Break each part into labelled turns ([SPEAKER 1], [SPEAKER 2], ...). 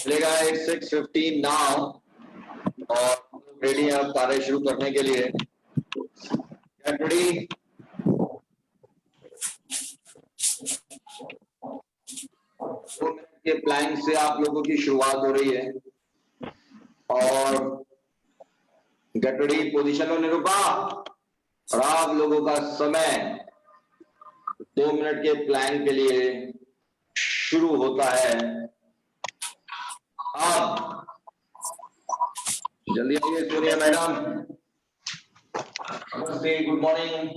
[SPEAKER 1] चलेगा 6:15 नाउ और रेडी है अब कार्य शुरू करने के लिए। Get ready? के प्लैंक से आप लोगों की शुरुआत हो रही है और गेट रेडी पोजीशन में निरूपा और आप लोगों का समय 2 मिनट के प्लैंक के लिए शुरू होता है। अब जल्दी आइए सोनिया मैडम। नमस्ते, good morning.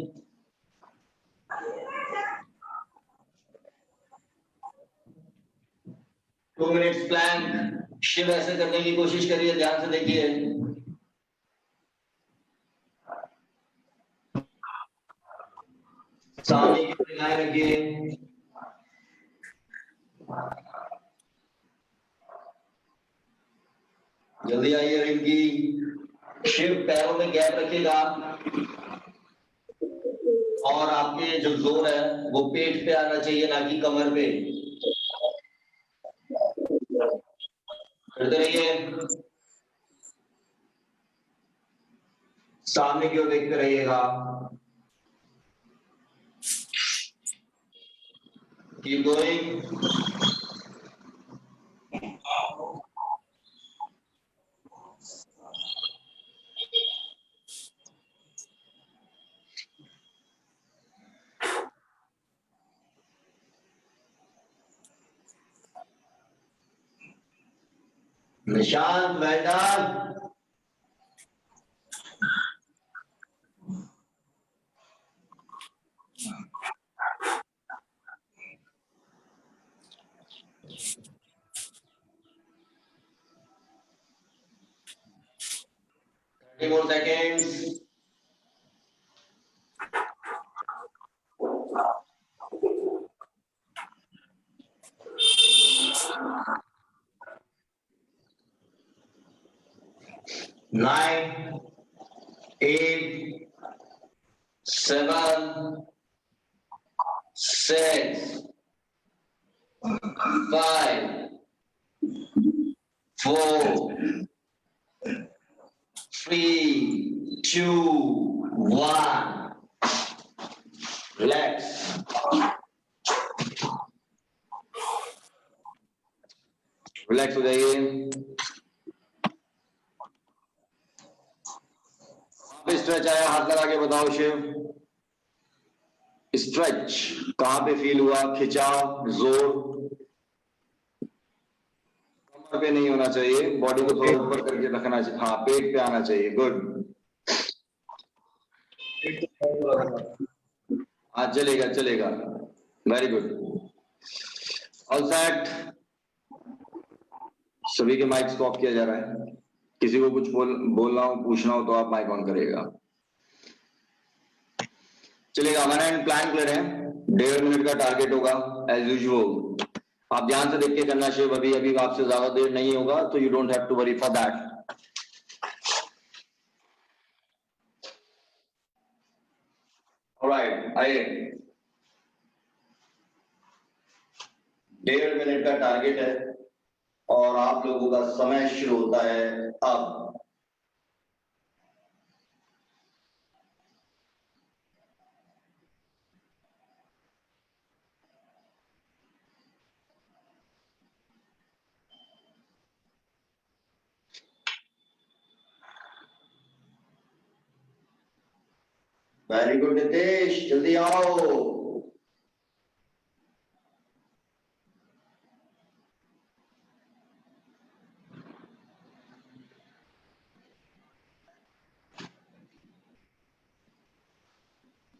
[SPEAKER 1] Two minutes plank Shiv ऐसे करने की कोशिश करिए, ध्यान से देखिए। सामने की निगाहें रखिए। जल्दी आइए रिंकी। शिव पैरों में गैप रखिएगा और आपके जो जोर है वो पेट पे आना चाहिए, ना कि कमर पे। करते रहिए, सामने की ओर देखते रहिएगा। Keep going. Nishant, well done. More seconds. Nine, 8, 7, 6, 5, 4, 3, 2, 1. Relax. Relax हो जाइए। स्ट्रेच आया, हाथ लगा के बताओ शिव। स्ट्रेच कहां पे फील हुआ? खिंचाव, जोर कमर पे नहीं होना चाहिए, बॉडी को थोड़ा ऊपर करके रखना चाहिए। हाँ, पेट पे आना चाहिए। गुड। हाँ, चलेगा चलेगा। Very good. All set. सभी के माइक्स को ऑफ किया जा रहा है। किसी को कुछ बोलना हो, पूछना हो तो आप माइक ऑन करिएगा। चलेगा। हमारा प्लान क्लियर है। 1.5 मिनट का टारगेट होगा एज यूजुअल। आप ध्यान से देख के करना शिव। अभी अभी आपसे ज्यादा देर नहीं होगा, तो you don't have to worry for that. Alright, आइए। 1.5 मिनट का टारगेट है और आप लोगों का समय शुरू होता है अब। वेरी गुड नितेश, जल्दी आओ।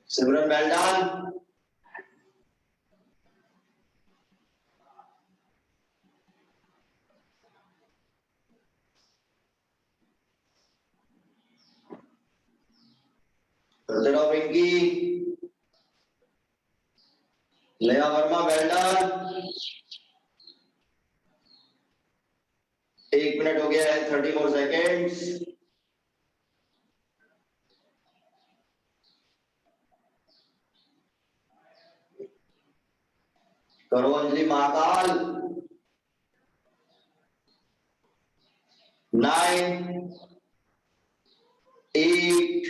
[SPEAKER 1] सिमरन, वेल डन। करते रहो पिंकी। लेया वर्मा, वेल डन। 1 मिनट हो गया है, 30 मोर सेकेंड्स। करो अंजलि महाकाल। 9, 8,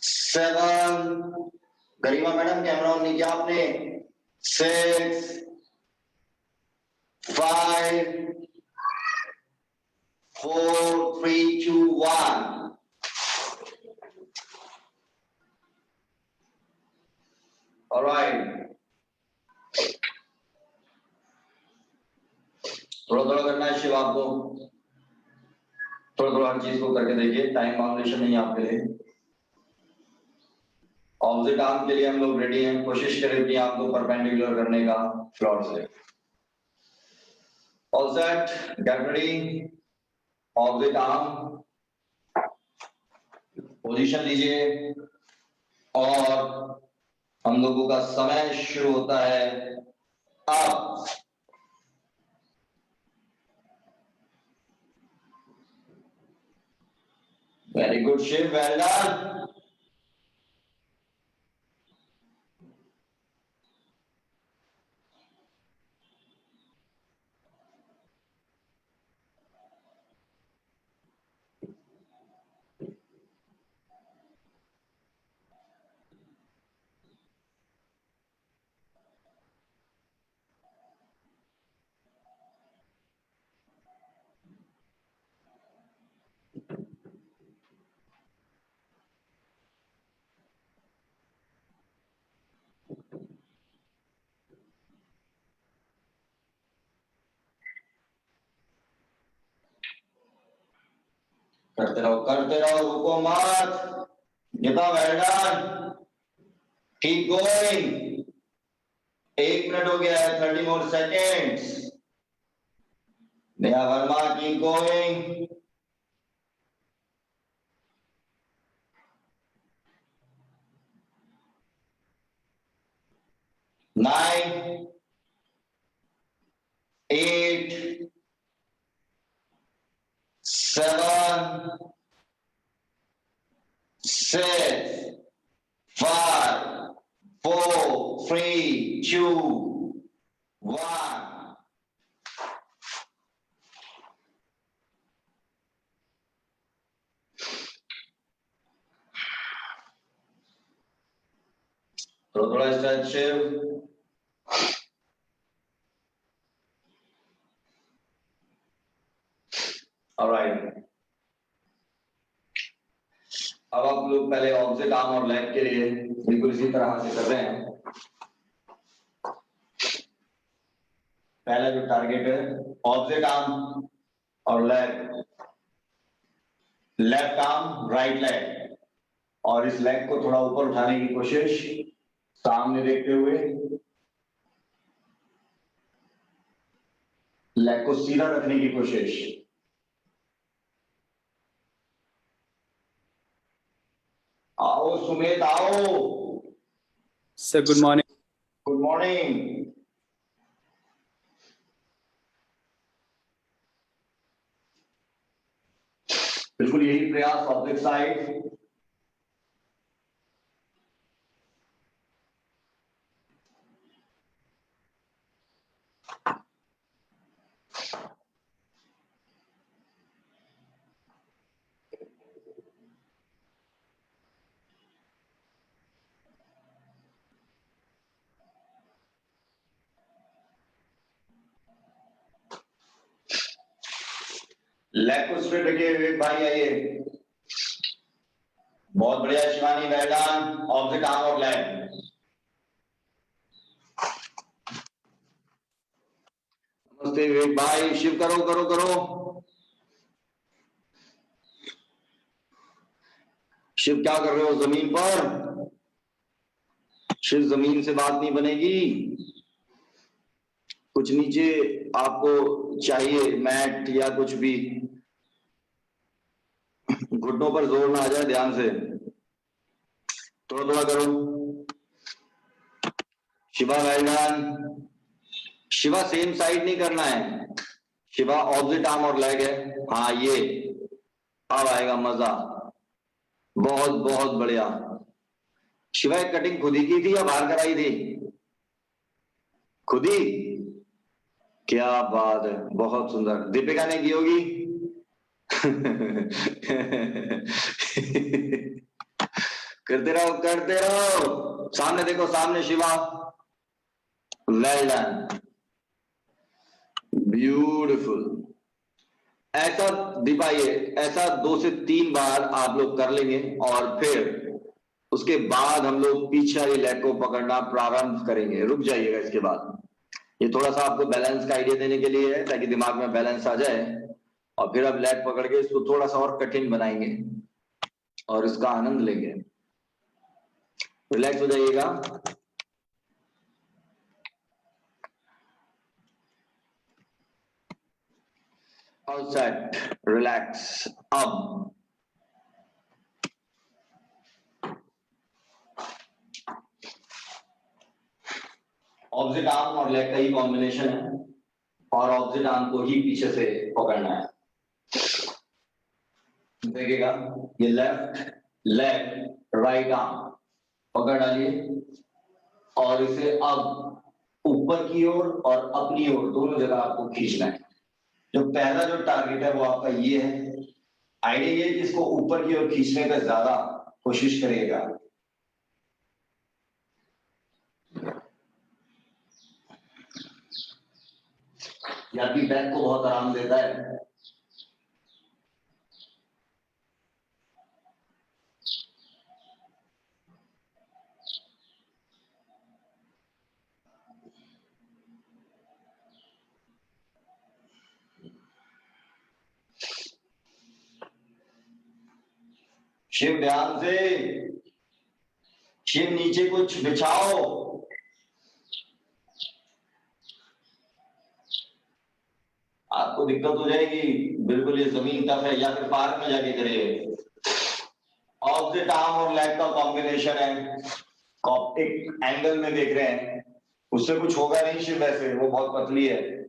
[SPEAKER 1] 7, गरिमा मैडम कैमरा ऑन नहीं किया आपने, 6, 5, 4, 3, 2, 1. All right. थोड़ा थोड़ा करना है शिव आपको, थोड़ा थोड़ा हर चीज को करके देखिए, टाइम बाउंडेशन नहीं है आपके लिए। ऑपोजिट आर्म के लिए हम लोग रेडी हैं, कोशिश करें कि आपको परपेंडिकुलर करने का फ्लोर से। All set, get ready, opposite arm position लीजिए और हम लोगों का समय शुरू होता है अब। Very good Shiv, well done. करते रहो, रुको मत। Geeta well done, keep going. 1 minute हो गया है, 30 more seconds. Neha Verma, keep going. Nine, 8, 7, 6, 5, 4, 3, 2, 1. थोड़ा स्ट्रेच। ऑलराइट, अब आप लोग पहले ऑपोजिट आर्म और लेग के लिए बिल्कुल इसी तरह से कर रहे हैं। पहला जो टारगेट है ऑपोजिट आर्म और leg, left arm right leg, और इस लेग को थोड़ा ऊपर उठाने की कोशिश, सामने देखते हुए लेग को सीधा रखने की कोशिश। आओ सुमित, आओ
[SPEAKER 2] sir. Good morning.
[SPEAKER 1] Good morning. बिल्कुल यही प्रयास ऑपोजिट साइड। लेग को स्ट्रेट रखिए विवेक भाई, आइए। बहुत बढ़िया Shivani, well done. Opposite arm और लेग। नमस्ते विवेक भाई, शिव करो करो करो। शिव क्या कर रहे हो जमीन पर? शिव जमीन से बात नहीं बनेगी, कुछ नीचे आपको चाहिए, मैट या कुछ भी। घुटनों पर जोर ना आ जाए, ध्यान से थोड़ा थोड़ा करो। Shiva well done. Shiva same side नहीं करना है, शिवा ऑपोजिट आर्म और लेग है। हाँ ये अब आएगा मजा, बहुत बहुत बढ़िया। शिवा एक कटिंग खुद ही की थी या बाहर कराई थी? खुद ही क्या बात है, बहुत सुंदर। दीपिका ने की होगी। करते रहो करते रहो। सामने देखो, सामने शिवा। Well done, beautiful. ऐसा दीपा, ये ऐसा 2 से 3 बार आप लोग कर लेंगे और फिर उसके बाद हम लोग पीछे वाली लेग को पकड़ना प्रारंभ करेंगे। रुक जाइएगा इसके बाद। ये थोड़ा सा आपको बैलेंस का आइडिया देने के लिए है, ताकि दिमाग में बैलेंस आ जाए और फिर अब लेग पकड़ के इसको थोड़ा सा और कठिन बनाएंगे और इसका आनंद लेंगे। रिलैक्स हो जाइएगा। All set, relax. अब ऑपोजिट आर्म और लेग का ही कॉम्बिनेशन है और ऑपोजिट आर्म को ही पीछे से पकड़ना है। देखिएगा, ये लेफ्ट लेग राइट आर्म पकड़ डालिए और इसे अब ऊपर की ओर और अपनी ओर दोनों जगह आपको खींचना है। जो पहला जो टारगेट है वो आपका ये है। आइडिया ये कि इसको ऊपर की ओर खींचने पे ज्यादा कोशिश करिएगा। या आपकी बैक को बहुत आराम देता है। शिव ध्यान से, शिव नीचे कुछ बिछाओ। आपको दिक्कत हो जाएगी, बिल्कुल ये जमीन टफ है, या फिर पार्क में जाके करिए। ऑपोजिट आर्म और लेग का कॉम्बिनेशन है, एक एंगल में देख रहे हैं, उससे कुछ होगा नहीं शिव, वैसे वो बहुत पतली है।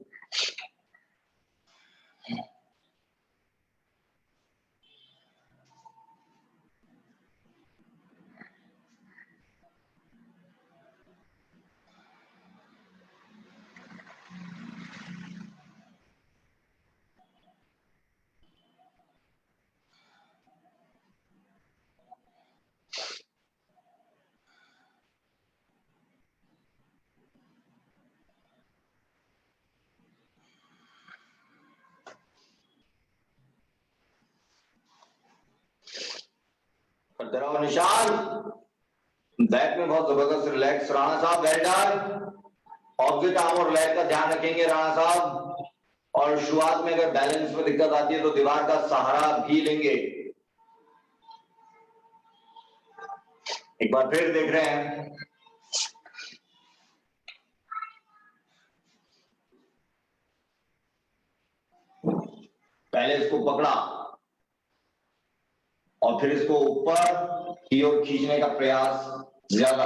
[SPEAKER 1] करते रहो निशान। बैक में बहुत जबरदस्त रिलैक्स। राणा साहब वेल डन। ऑपोजिट आर्म और लेग का ध्यान रखेंगे राणा साहब। और शुरुआत में अगर बैलेंस में दिक्कत आती है तो दीवार का सहारा भी लेंगे। एक बार फिर देख रहे हैं। पहले इसको पकड़ा और फिर इसको ऊपर की ओर खींचने का प्रयास ज्यादा।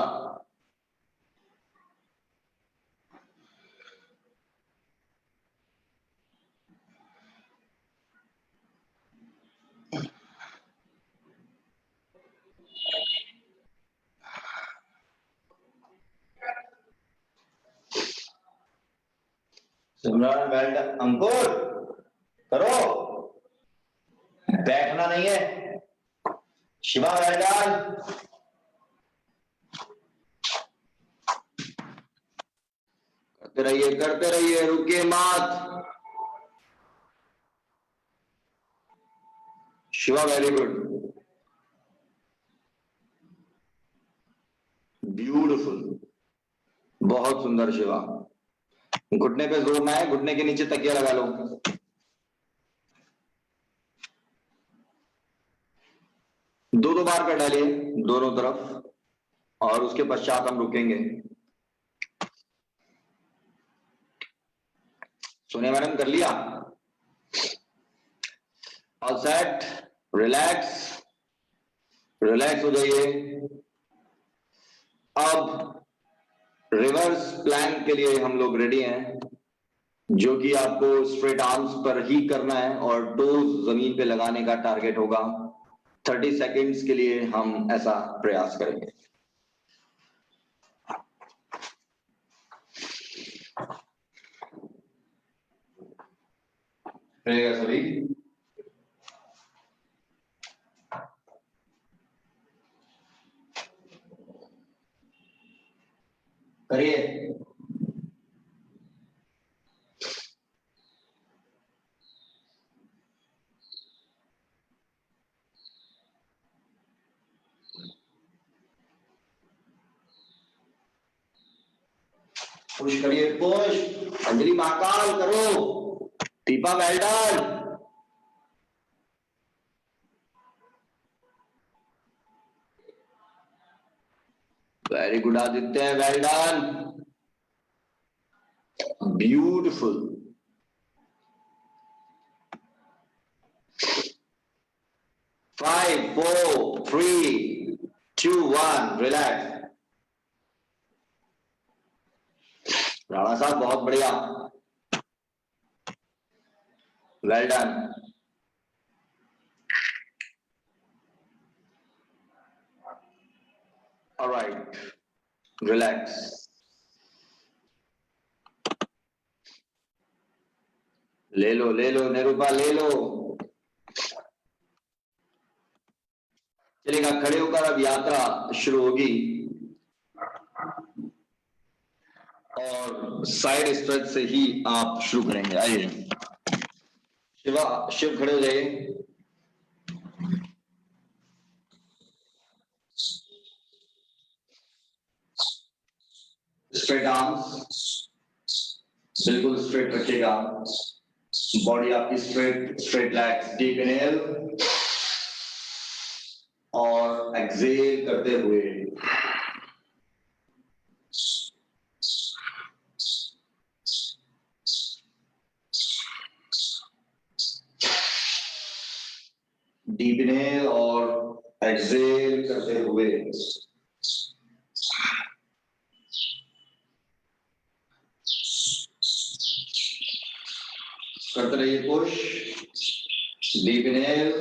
[SPEAKER 1] सिमरन वेल डन। अंकुर करो, बैठना नहीं है। Shiva well done. करते रहिए, रुकिए मत। शिवा वेरी गुड, ब्यूटिफुल, बहुत सुंदर शिवा। घुटने पे जोर ना है, घुटने के नीचे तकिया लगा लो। दो बार कर डालिए दोनों तरफ और उसके पश्चात हम रुकेंगे। सोनिया मैडम कर लिया? ऑल सेट, रिलैक्स, रिलैक्स हो जाइए। अब रिवर्स प्लैंक के लिए हम लोग रेडी हैं, जो कि आपको स्ट्रेट आर्म्स पर ही करना है और टोज जमीन पे लगाने का टारगेट होगा। 30 सेकेंड्स के लिए हम ऐसा प्रयास करेंगे। रहेगा सभी। करिए। पुश करिए, पुश। अंजलि महाकाल करो। Deepa well done. Very good Aditya, well done, beautiful. Five, 4, 3, 2, 1, relax. Rana साहब बहुत बढ़िया, वेल डन। Alright, relax. ले लो निरूपा, ले लो। चलेगा, खड़े होकर अब यात्रा शुरू होगी और साइड स्ट्रेच से ही आप शुरू करेंगे। आइए शिव खड़े हो जाइए। स्ट्रेट आर्म्स, बिल्कुल स्ट्रेट रखिएगा। बॉडी आपकी straight, straight legs. Deep inhale और एक्सहेल करते हुए डीप इनहेल और एक्सहेल करते हुए करते रहिए पुश। डीप इनहेल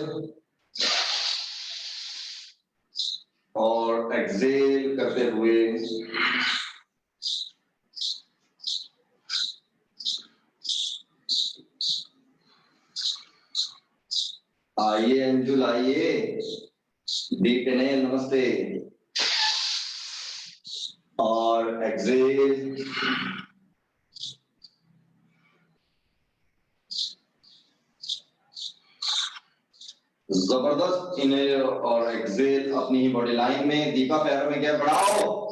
[SPEAKER 1] और एक्सहेल करते हुए आइए अंजुल, आइए। डीप इनहेल, नमस्ते, और एक्सहेल। जबरदस्त इनहेल और एक्सहेल अपनी ही बॉडी लाइन में। दीपा पैरों में गैप बढ़ाओ।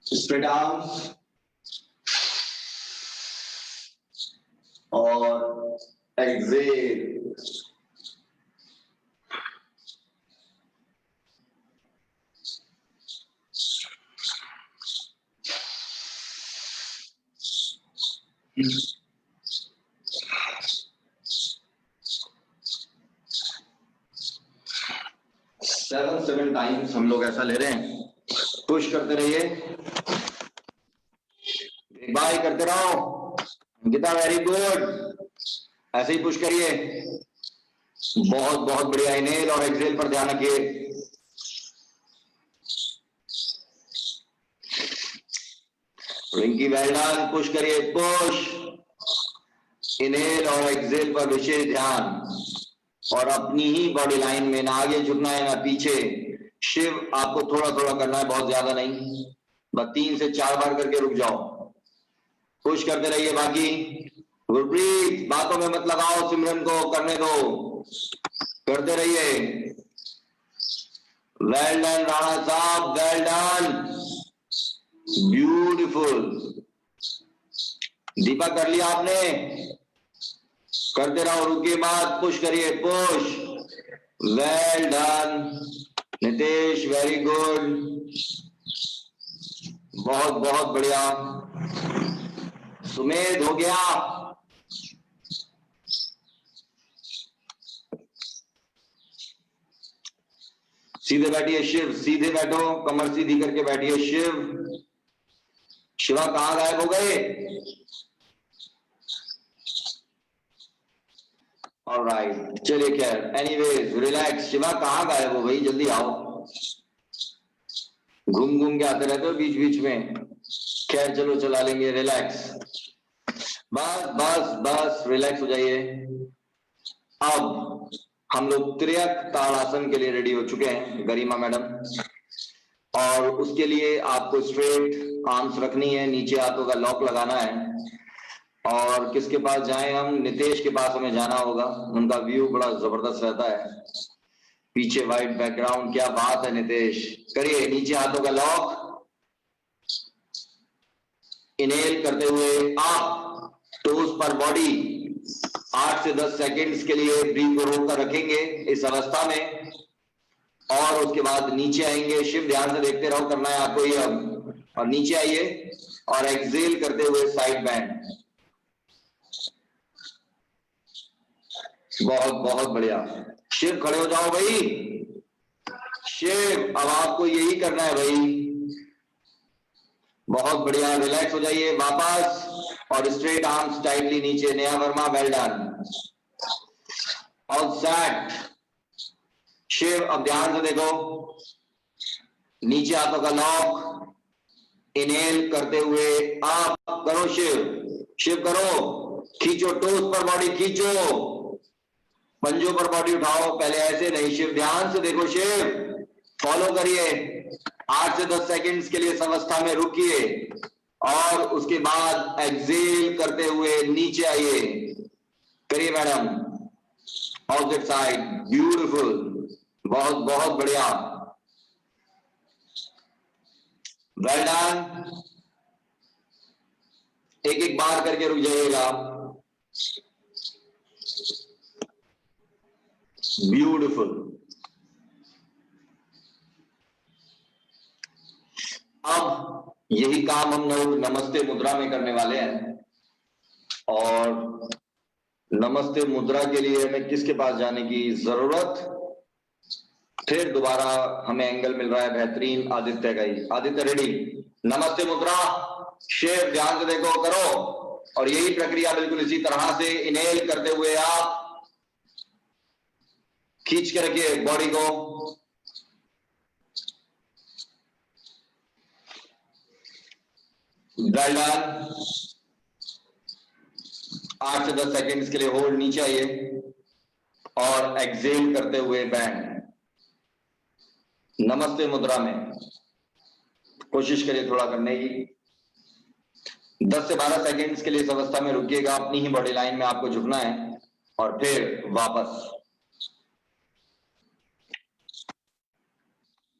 [SPEAKER 1] स्ट्रेट आर्म्स और एक्सहेल। सेवन टाइम्स हम लोग ऐसा ले रहे हैं। पुश करते रहिए, बाय करते रहो। अंकिता वेरी गुड, ऐसे ही पुश करिए। बहुत बहुत बढ़िया। इनहेल और एक्सहेल पर ध्यान रखिए। रिंकी वेल डन, पुश करिए, पुश। इनहेल और एक्सहेल पर विशेष ध्यान और अपनी ही बॉडी लाइन में, ना आगे झुकना है ना पीछे। शिव आपको थोड़ा थोड़ा करना है, बहुत ज्यादा नहीं, बस 3 से 4 बार करके रुक जाओ। पुश करते रहिए। बाकी गुरप्रीत बातों में मत लगाओ, सिमरन को करने दो, करते रहिए। वेल डन राणा साहब, वेल डन, ब्यूटीफुल। दीपा कर लिया आपने, करते रहो, रुकिए मत, पुश करिए, push. Well done Nitesh, very good, बहुत बहुत बढ़िया। सुमेध हो गया। सीधे बैठिए शिव, सीधे बैठो, कमर सीधी करके बैठिए शिव। शिवा कहां गायब हो गए? ऑलराइट, चलिए खैर, एनीवेज रिलैक्स। शिवा कहां गायब हो गई? जल्दी आओ, घूम घूम के आते रहते हो बीच बीच में। खैर चलो, चला लेंगे, रिलैक्स। बस बस बस रिलैक्स हो जाइए। अब हम लोग त्रियक ताड़ासन के लिए रेडी हो चुके हैं गरिमा मैडम, और उसके लिए आपको स्ट्रेट आर्म्स रखनी है, नीचे हाथों का लॉक लगाना है। और किसके पास जाएं हम? नितेश के पास हमें जाना होगा, उनका व्यू बड़ा जबरदस्त रहता है, पीछे वाइट बैकग्राउंड। क्या बात है नितेश, करिए नीचे हाथों का लॉक, इनहेल करते हुए आप टोज पर बॉडी 8 से 10 सेकंड्स के लिए ब्रीथ को रोक कर रखेंगे इस अवस्था में, और उसके बाद नीचे आएंगे। शिव ध्यान से देखते रहो, करना है आपको ये अब। और नीचे आइए और एक्सेल करते हुए साइड बैंड। बहुत बहुत बढ़िया। शिव खड़े हो जाओ भाई, शिव अब आपको यही करना है भाई। बहुत बढ़िया, रिलैक्स हो जाइए वापस, और स्ट्रेट आर्म्स टाइटली नीचे। Neha Verma, well done. All set. Shiv अब ध्यान से देखो, नीचे हाथों का लॉक, इनहेल करते हुए आप करो शिव, शिव करो, खींचो टोस पर बॉडी खींचो, पंजों पर बॉडी उठाओ, पहले ऐसे नहीं। शिव ध्यान से देखो, शिव फॉलो करिए। 8 से 10 सेकंड्स के लिए इस अवस्था में रुकिए, और उसके बाद एक्सेल करते हुए नीचे आइए। करिए मैडम, ऑपोजिट साइड, ब्यूटीफुल, बहुत बहुत बढ़िया, वेल डन। एक एक बार करके रुक जाइएगा, ब्यूटीफुल। अब यही काम हम लोग नमस्ते मुद्रा में करने वाले हैं, और नमस्ते मुद्रा के लिए हमें किसके पास जाने की जरूरत? फिर दोबारा हमें एंगल मिल रहा है बेहतरीन, आदित्य का ही। आदित्य रेडी? नमस्ते मुद्रा, शेर ध्यान से देखो, करो। और यही प्रक्रिया बिल्कुल इसी तरह से इनहेल करते हुए आप खींच के रखिए बॉडी को, वेल डन। 8 से 10 सेकंड्स के लिए होल्ड, नीचे आइए और एक्सेल करते हुए बैंड। नमस्ते मुद्रा में कोशिश करिए थोड़ा करने की। 10 से 12 सेकंड्स के लिए इस अवस्था में रुकिएगा, अपनी ही बॉडी लाइन में आपको झुकना है, और फिर वापस।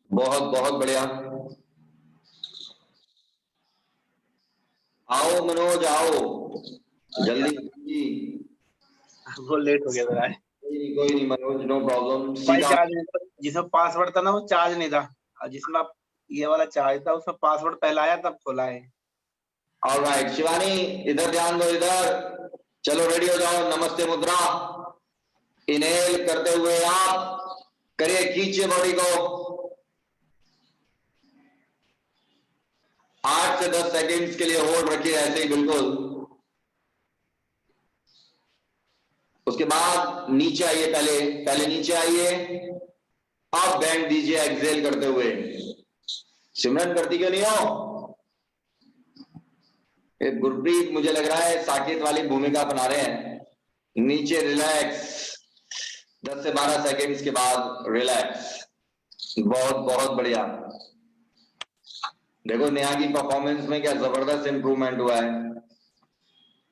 [SPEAKER 1] बहुत बहुत बढ़िया। आओ मनोज, आओ जल्दी।
[SPEAKER 3] वो लेट हो गया मेरा।
[SPEAKER 1] कोई नहीं मनोज, नो प्रॉब्लम।
[SPEAKER 3] भाई चार्ज नहीं था, जिसमें पासवर्ड था ना वो चार्ज नहीं था, और जिसमें आप ये वाला चार्ज था उसमें पासवर्ड पहला आया तब खोला है।
[SPEAKER 1] ऑलराइट शिवानी, इधर ध्यान दो, इधर चलो, रेडी हो जाओ। नमस्ते मुद्रा, इनहेल करते हुए आप करिए, खींचिए बॉडी को। 8 से 10 सेकंड्स के लिए होल्ड रखिए ऐसे ही बिल्कुल। उसके बाद नीचे आइए, पहले नीचे आइए, अब बैंड दीजिए एक्सेल करते हुए। सिमरन करती क्यों नहीं हो? गुरप्रीत मुझे लग रहा है साकेत वाली भूमिका बना रहे हैं। नीचे रिलैक्स, 10 से 12 सेकंड्स के बाद रिलैक्स। बहुत बहुत बढ़िया। देखो नेहा की परफॉर्मेंस में क्या जबरदस्त इंप्रूवमेंट हुआ है।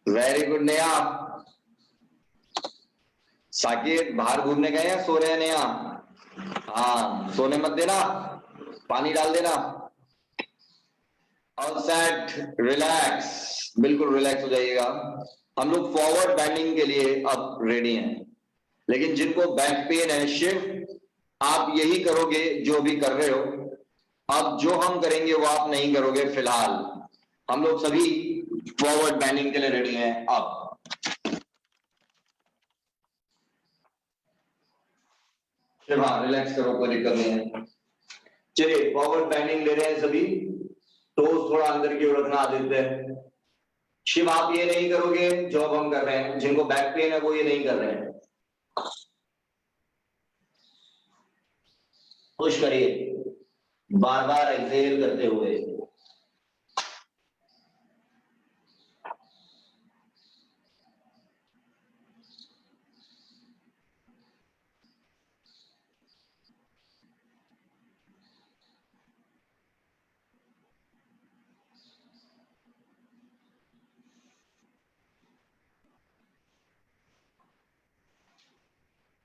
[SPEAKER 1] Very good Neha. साकेत बाहर घूमने गए या सो रहे हैं नेहा? हाँ, सोने मत देना, पानी डाल देना। ऑल सेट, रिलैक्स, बिल्कुल रिलैक्स हो जाइएगा। हम लोग फॉरवर्ड बैंडिंग के लिए अब रेडी हैं, लेकिन जिनको बैक पेन है, शिव आप यही करोगे जो भी कर रहे हो। अब जो हम करेंगे वो आप नहीं करोगे फिलहाल। हम लोग सभी फॉरवर्ड बैंडिंग के लिए रेडी हैं। अब शिव हाँ, रिलैक्स करो, कोई दिक्कत नहीं है। चलिए फॉरवर्ड बैंडिंग ले रहे हैं सभी, तो थोड़ा अंदर की ओर रखना आदित्य। शिव आप ये नहीं करोगे जो अब हम कर रहे हैं, जिनको बैक पेन है वो ये नहीं कर रहे हैं। पुश करिए बार बार एक्सेल करते हुए।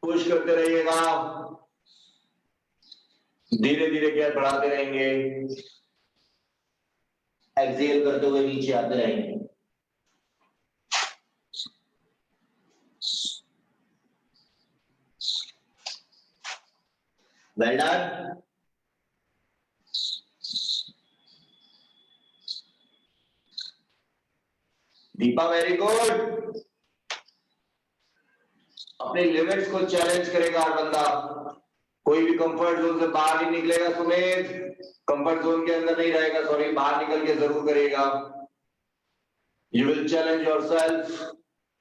[SPEAKER 1] पुश करते रहिएगा, धीरे धीरे गैप बढ़ाते रहेंगे, एक्सेल करते हुए नीचे आते रहेंगे। Well done. Deepa very good. अपने लिमिट्स को चैलेंज करेगा हर बंदा, कोई भी कंफर्ट जोन से बाहर नहीं निकलेगा। सुमेध कंफर्ट जोन के अंदर नहीं रहेगा, सॉरी, बाहर निकल के जरूर करेगा। You will challenge yourself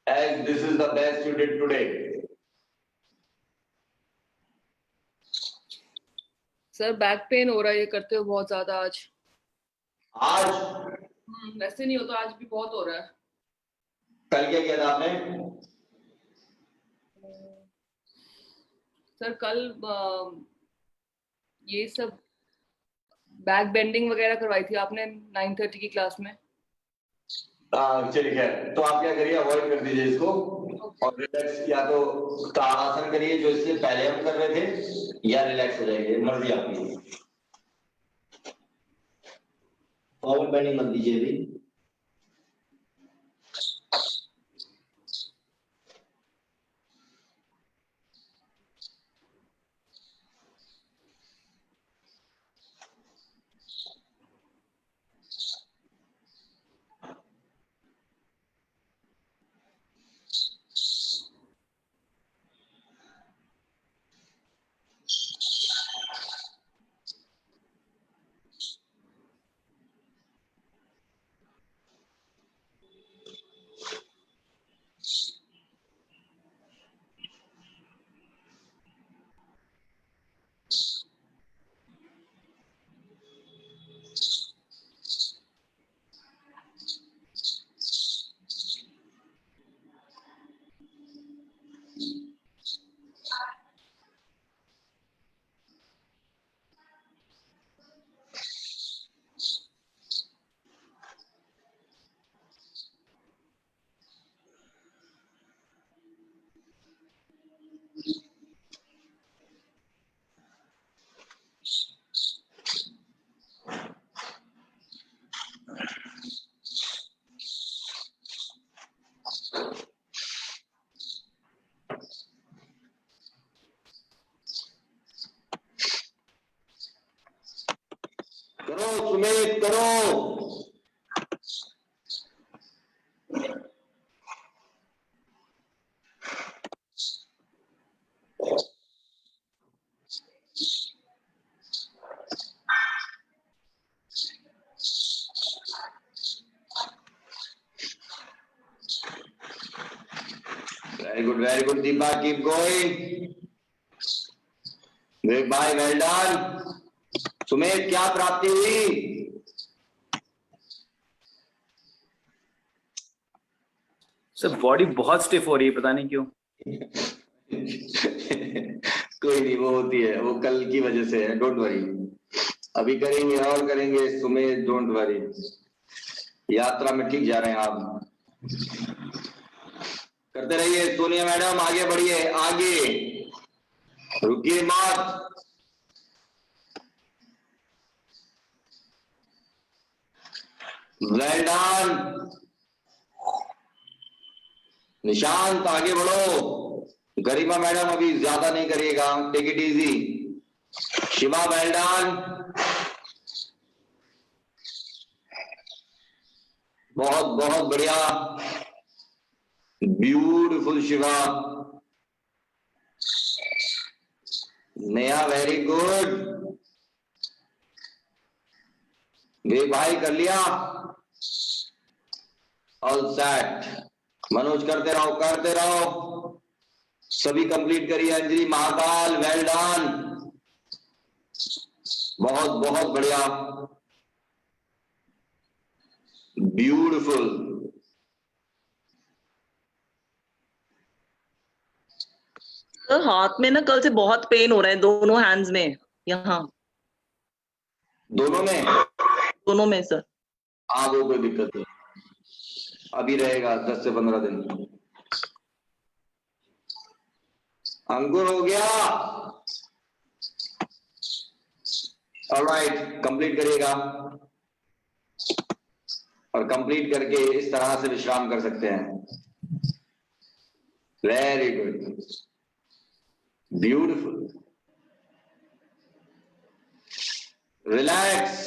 [SPEAKER 1] as this is the best you did today.
[SPEAKER 4] Sir back pain हो रहा है ये करते हो बहुत ज्यादा आज। वैसे नहीं होता, आज भी बहुत हो रहा है।
[SPEAKER 1] कल क्या किया था आपने?
[SPEAKER 4] सर कल ये सब बैक बेंडिंग वगैरह करवाई थी आपने 9:30 की क्लास में।
[SPEAKER 1] चलिए खैर, तो आप क्या करिए, अवॉइड कर दीजिए इसको और रिलैक्स, या तो ताड़ासन करिए जो इससे पहले हम कर रहे थे, या रिलैक्स हो जाइए, मर्जी आपकी। फॉरवर्ड बेंडिंग मत दीजिए अभी। करो सुमेध, करो। Very good, Deepa. Keep going. Great, bye, well done. Sumedh, क्या प्राप्ति हुई?
[SPEAKER 2] सर बॉडी बहुत स्टिफ हो रही है, पता नहीं क्यों।
[SPEAKER 1] कोई नहीं, वो होती है, वो कल की वजह से है, डोंट वरी। अभी करेंगे और करेंगे सुमेध, डोंट वरी। यात्रा में ठीक जा रहे हैं आप, करते रहिए। सोनिया मैडम आगे बढ़िए, आगे रुकिए मत। Well done. निशांत आगे बढ़ो। गरिमा मैडम अभी ज्यादा नहीं करिएगा, take it easy. Shiva well done, बहुत बहुत बढ़िया, beautiful Shiva. Neha very good. वे भाई कर लिया, ऑल सेट। मनोज करते रहो, करते रहो, सभी कंप्लीट करिए। अंजलि महाकाल वेल डन, बहुत बहुत बढ़िया, ब्यूटीफुल।
[SPEAKER 5] सर हाथ में ना कल से बहुत पेन हो रहा है, दोनों हैंड्स में, यहाँ
[SPEAKER 1] दोनों में
[SPEAKER 5] सर।
[SPEAKER 1] हाँ, वो कोई दिक्कत नहीं, अभी रहेगा 10 से 15 दिन। अंकुर हो गया। ऑलराइट, कंप्लीट करिएगा और कंप्लीट करके इस तरह से विश्राम कर सकते हैं। Very good, beautiful. रिलैक्स।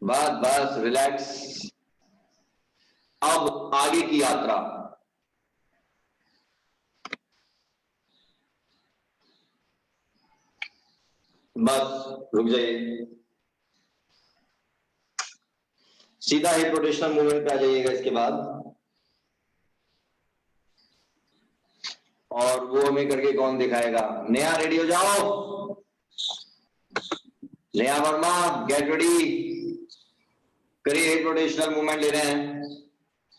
[SPEAKER 1] बस बस रिलैक्स। अब आगे की यात्रा। बस रुक जाइए, सीधा हिप रोटेशनल मूवमेंट पे आ जाइएगा इसके बाद। और वो हमें करके कौन दिखाएगा? नेहा रेडी हो जाओ। नेहा वर्मा गेट रेडी, करिए। हिप रोटेशनल मूवमेंट ले रहे हैं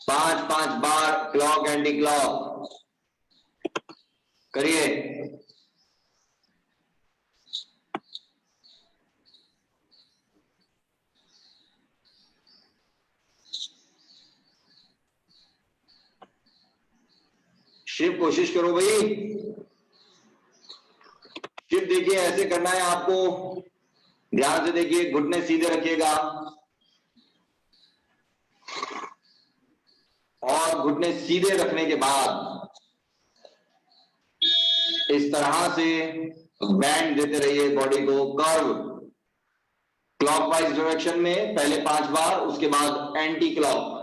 [SPEAKER 1] 5-5 बार, क्लॉक एंटी क्लॉक। करिए। शिव कोशिश करो भाई। शिव देखिए ऐसे करना है आपको, ध्यान से देखिए, घुटने सीधे रखिएगा और घुटने सीधे रखने के बाद इस तरह से बैंड देते रहिए बॉडी को, कर्व क्लॉकवाइज डायरेक्शन में पहले 5 बार, उसके बाद एंटी क्लॉक।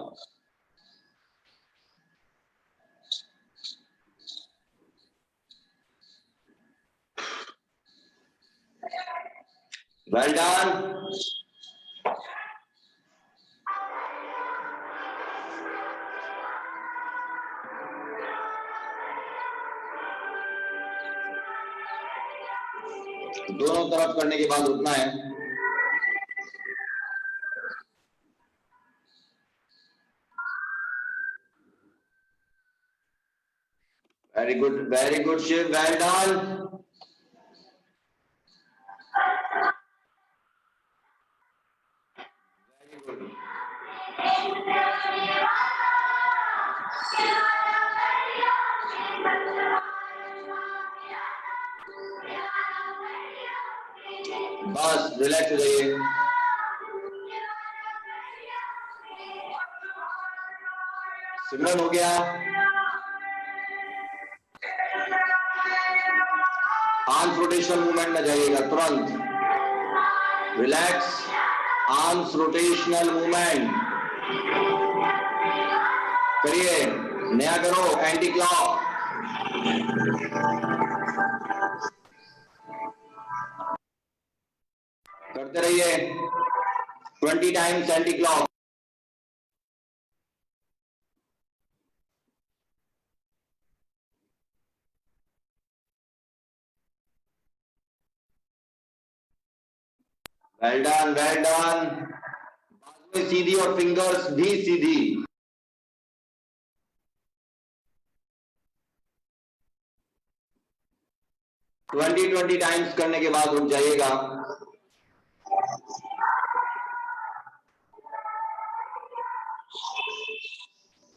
[SPEAKER 1] Well done. दोनों तरफ करने के बाद रुकना है। Very good Shiv, well done. बस रिलैक्स हो जाइए। सिमरन हो गया। आर्म्स रोटेशनल मूवमेंट में जाइएगा तुरंत। रिलैक्स, आर्म्स रोटेशनल मूवमेंट करिए। नया करो एंटी क्लॉक। करते रहिए 20 times anti clock. Well done, well done. बाजुएं सीधी और फिंगर्स भी सीधी। ट्वेंटी टाइम्स करने के बाद रुक जाइएगा।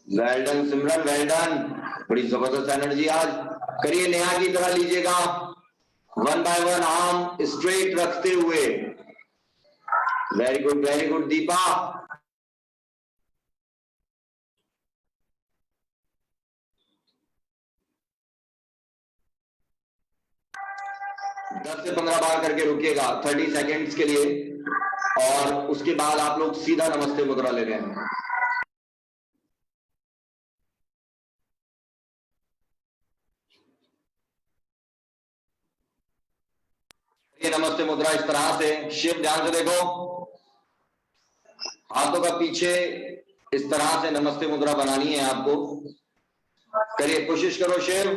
[SPEAKER 1] वेल डन सिमरन, वेल डन। बड़ी जबरदस्त एनर्जी आज। करिए, नेहा की तरह लीजिएगा, 1 बाय 1 आर्म स्ट्रेट रखते हुए। Very good Deepa. दस से 15 बार करके रुकिएगा 30 सेकेंड्स के लिए, और उसके बाद आप लोग सीधा नमस्ते मुद्रा ले रहे हैं। ये नमस्ते मुद्रा इस तरह से। शिव ध्यान से देखो, हाथों का पीछे इस तरह से नमस्ते मुद्रा बनानी है आपको। करिए, कोशिश करो शिव।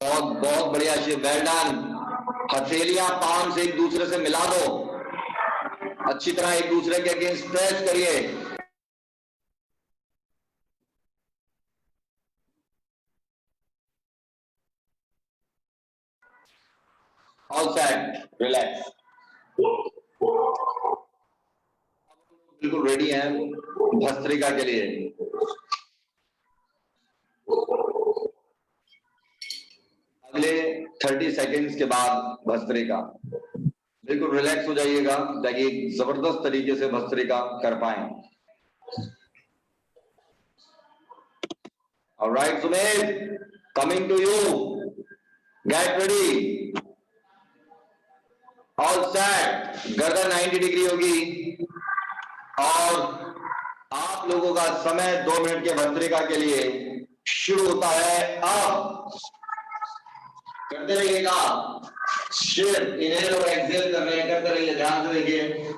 [SPEAKER 1] बहुत बहुत बढ़िया शिव, वेल डन। हथेलियां पाम से एक दूसरे से मिला दो, अच्छी तरह एक दूसरे के अगेंस्ट प्रेस करिए। All set, relax. बिल्कुल रेडी हैं भस्त्रिका के लिए। अगले 30 सेकेंड्स के बाद भस्त्रिका। बिल्कुल रिलैक्स हो जाइएगा ताकि जबरदस्त तरीके से भस्त्रिका कर पाए। Alright Sumedh, coming to you, get ready, all set. गर्दन 90 डिग्री होगी और आप लोगों का समय 2 मिनट के भस्त्रिका के लिए शुरू होता है अब। करते रहिएगा, सिर्फ इनहेल और एक्सहेल कर रहे हैं, करते रहिए, ध्यान से देखिए।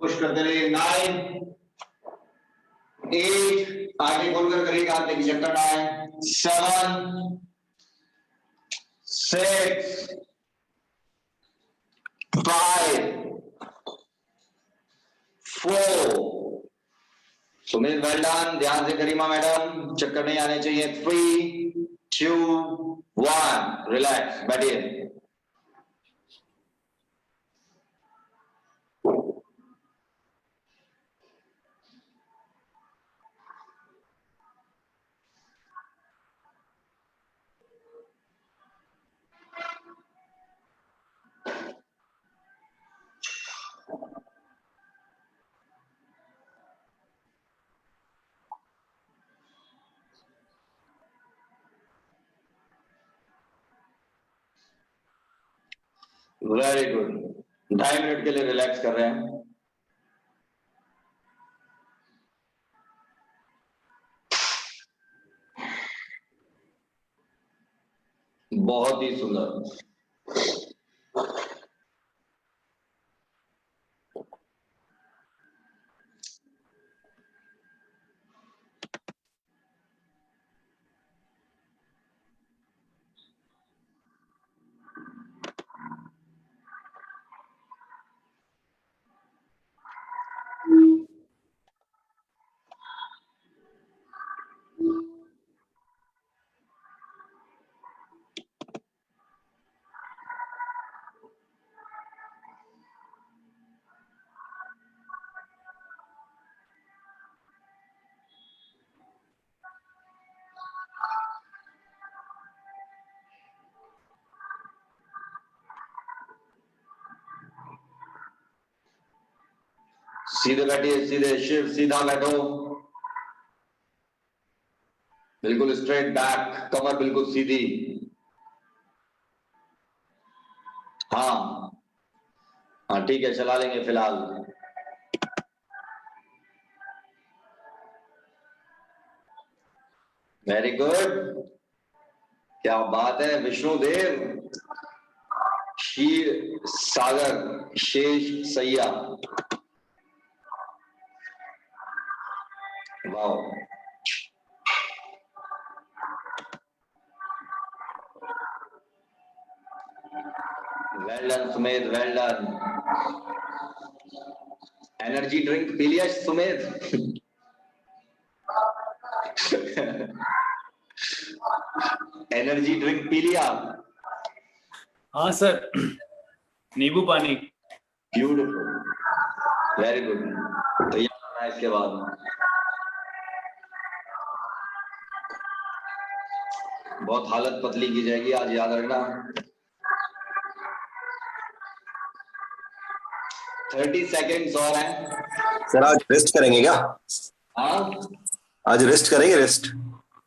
[SPEAKER 1] पुश करते रहिए। 9, 8, आगे खोलकर करिएगा, हाथ लेके चक्कर आए। 7, 6, 5, 4। सुमित वेल डन, ध्यान से करीमा मैडम, चक्कर नहीं आने चाहिए। 3, 2, 1, रिलैक्स, बैठिए। वेरी गुड, 2.5 मिनट के लिए रिलैक्स कर रहे हैं। बहुत ही सुंदर। सीधे बैठिए, सीधे, शिव सीधा बैठो, बिल्कुल स्ट्रेट बैक, कमर बिल्कुल सीधी। हाँ हाँ ठीक है, चला लेंगे फिलहाल। वेरी गुड, क्या बात है विष्णुदेव, क्षीर सागर शेष सैया, wow. Well done Sumit, well done. Energy drink P लिया सुमित? एनर्जी ड्रिंक पी लिया?
[SPEAKER 2] हाँ सर, नींबू पानी।
[SPEAKER 1] Beautiful, very good. तो ये करना है इसके बाद। बहुत हालत पतली की जाएगी आज, याद रखना। 30 सेकेंड्स और हैं।
[SPEAKER 6] सर आज रेस्ट करेंगे क्या?
[SPEAKER 1] हाँ,
[SPEAKER 6] आज रेस्ट करेंगे, रेस्ट?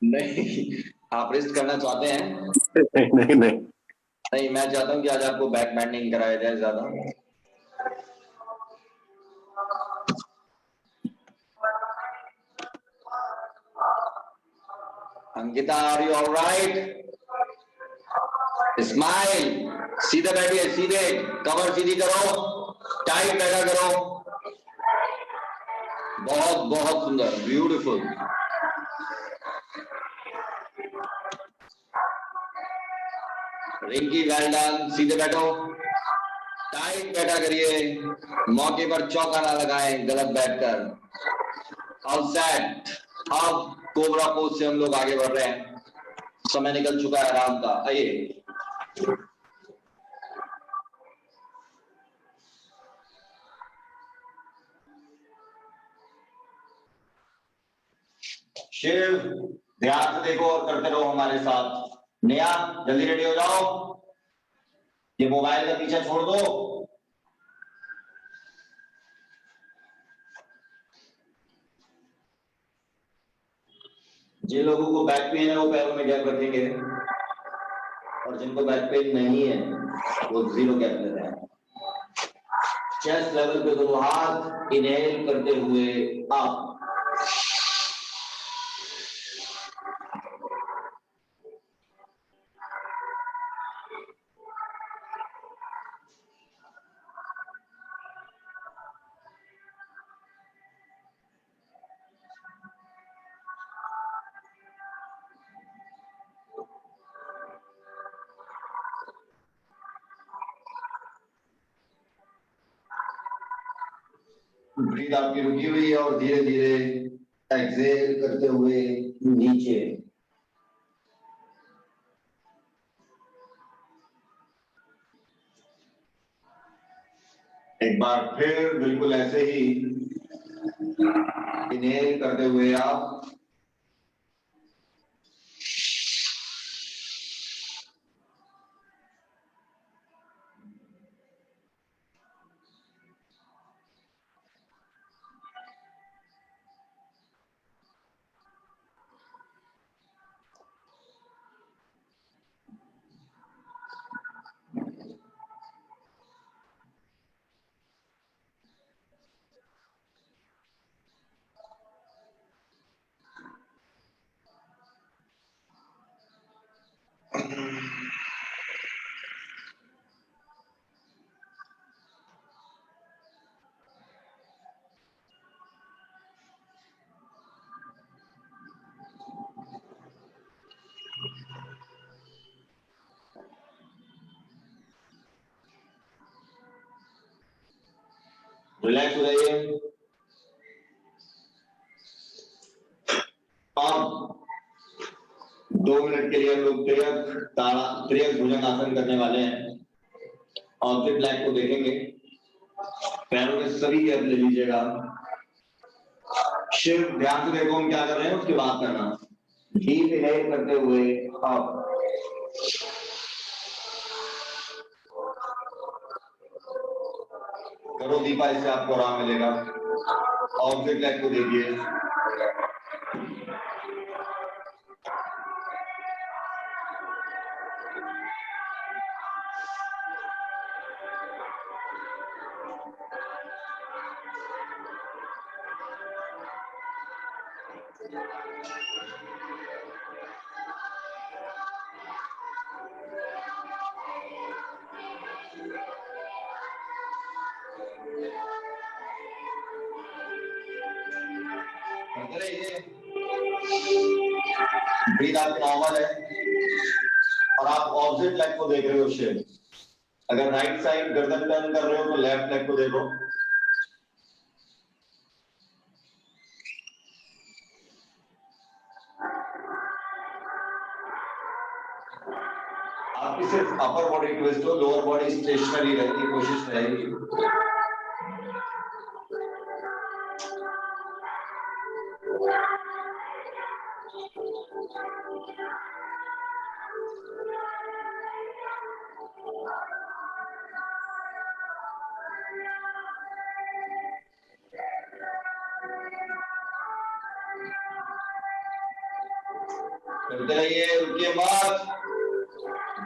[SPEAKER 1] नहीं, आप रेस्ट करना चाहते हैं?
[SPEAKER 6] नहीं नहीं,
[SPEAKER 1] नहीं, मैं चाहता हूँ कि आज आपको बैक बैंडिंग कराया जाए ज्यादा। Ankita, are you alright? Smile, सीधे बैठिए, सीधे, कमर सीधी करो, टाइट बैठा करो। बहुत बहुत सुंदर, ब्यूटीफुल। रिंकी, वेल डन, सीधे बैठो, टाइट बैठा करिए, मौके पर चौका ना लगाएं गलत बैठकर। All set. अब कोबरा पोज से हम लोग आगे बढ़ रहे हैं, समय निकल चुका है आराम का। आइए, शिव ध्यान से देखो और करते रहो हमारे साथ। नेहा जल्दी रेडी हो जाओ, ये मोबाइल का पीछा छोड़ दो। जिन लोगों को बैक पेन है वो पैरों में गैप रखेंगे, और जिनको बैक पेन नहीं है वो 0 गैप ले रहे हैं। चेस्ट लेवल पे दोनों हाथ, इनहेल करते हुए अप, ब्रीथ आपकी रुकी हुई है और धीरे धीरे एक्सेल करते हुए नीचे। एक बार फिर बिल्कुल ऐसे ही इनहेल करते हुए आप रिलैक्स हो जाइए। अब 2 मिनट के लिए हम लोग त्रियक भुजंगासन करने वाले हैं। ऑब्जेक्ट लाइन को देखेंगे, पैरों में सभी गैप ले लीजिएगा। शिव ध्यान से देखो हम क्या कर रहे हैं, उसके बाद करना। डीप इनहेल करते हुए अप, करो दीपा, इससे आपको आराम मिलेगा। ऑब्जेक्ट लाइन को देखिए, ब्रीथ आपकी नॉर्मल है और आप ऑब्जेक्ट लाइन को देख रहे हो शिव। अगर राइट साइड गर्दन टर्न कर रहे हो तो लेफ्ट लेग को देखो। आपकी सिर्फ अपर बॉडी ट्विस्ट हो, लोअर बॉडी स्टेशनरी रहने की कोशिश रहेगी। करते रहिए, रुकिए मत।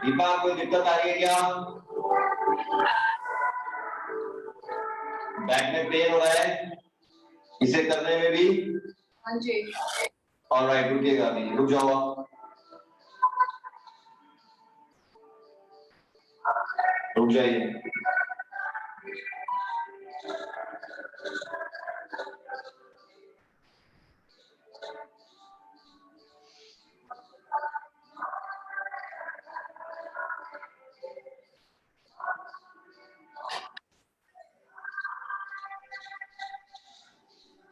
[SPEAKER 1] दीपा कोई दिक्कत आ रही है क्या? बैक में पेन हो रहा है इसे करने में भी?
[SPEAKER 4] हाँ जी।
[SPEAKER 1] ऑलराइट, रुकिएगा अभी, रुक जाओ आप, रुक जाइए।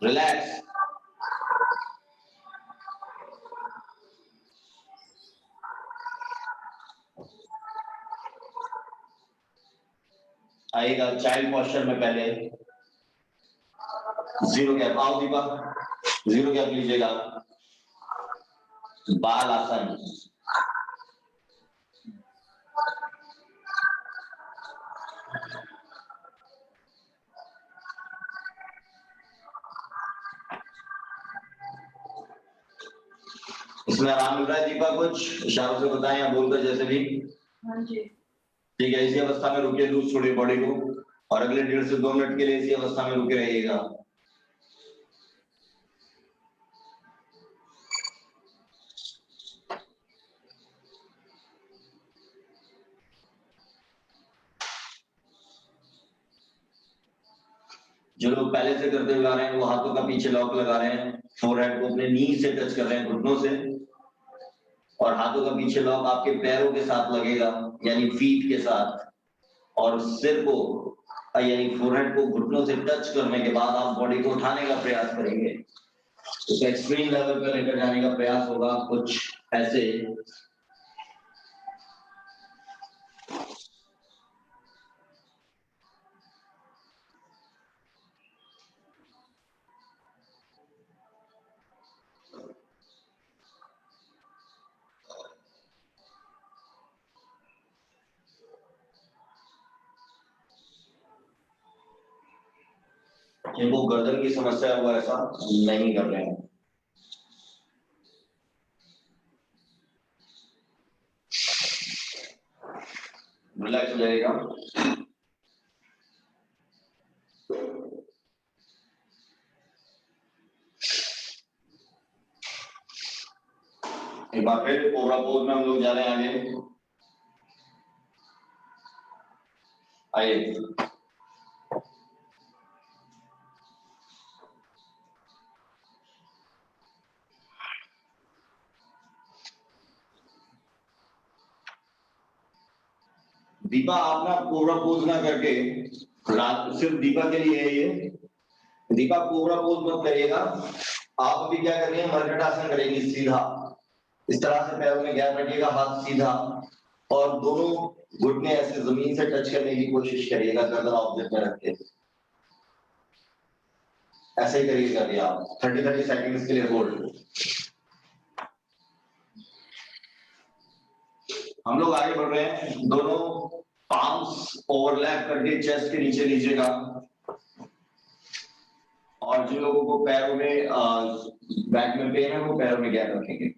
[SPEAKER 1] रिलैक्स। आइएगा चाइल्ड पोस्चर में पहले, जीरो गैप। आओ दीपा, जीरो गैप लीजिएगा। बाल आसन। इसमें आराम मिल रहा है दीपा? कुछ इशारों से बताएं या बोलकर, जैसे भी।
[SPEAKER 4] हाँ जी।
[SPEAKER 1] ठीक है, इसी अवस्था में रुकिए, लूज छोड़िए बॉडी को और अगले 1.5 से 2 मिनट के लिए इसी अवस्था में रुके रहिएगा। जो लोग पहले से करते हुए आ रहे हैं वो हाथों का पीछे लॉक लगा रहे हैं, फोरहेड को अपने नी से टच कर रहे हैं, घुटनों से, और हाथों का पीछे लॉक आपके पैरों के साथ लगेगा, यानी फीट के साथ, और सिर को यानी फोरहेड को घुटनों से टच करने के बाद आप बॉडी को उठाने का प्रयास करेंगे। तो एक्सट्रीम लेवल पर लेकर जाने का प्रयास होगा कुछ ऐसे। जिनको गर्दन की समस्या है वो ऐसा नहीं कर रहे हैं। रिलैक्स हो जाएगा। एक बार फिर कोबरा पोज में हम लोग जा रहे हैं आगे। आइए, दीपा आप ना कोबरा पोज ना करके, रात सिर्फ दीपा के लिए है ये, दीपा कोबरा पोज मत करिएगा। आप अभी क्या कर रही हैं, मर्कटासन करेंगी सीधा, इस तरह से पैरों में गैप रखिएगा, हाथ सीधा, और दोनों घुटने ऐसे जमीन से टच करने की कोशिश करिएगा, गर्दन ऑब्जेक्ट में रख के। ऐसे ही करिएगा अभी आप 30 सेकंड्स के लिए होल्ड। हम लोग आगे बढ़ रहे हैं, दोनों पाम्स ओवरलैप करके चेस्ट के नीचे लीजिएगा, और जिन लोगों को पैरों में बैक में पेन है वो पैरों में गैप रखेंगे।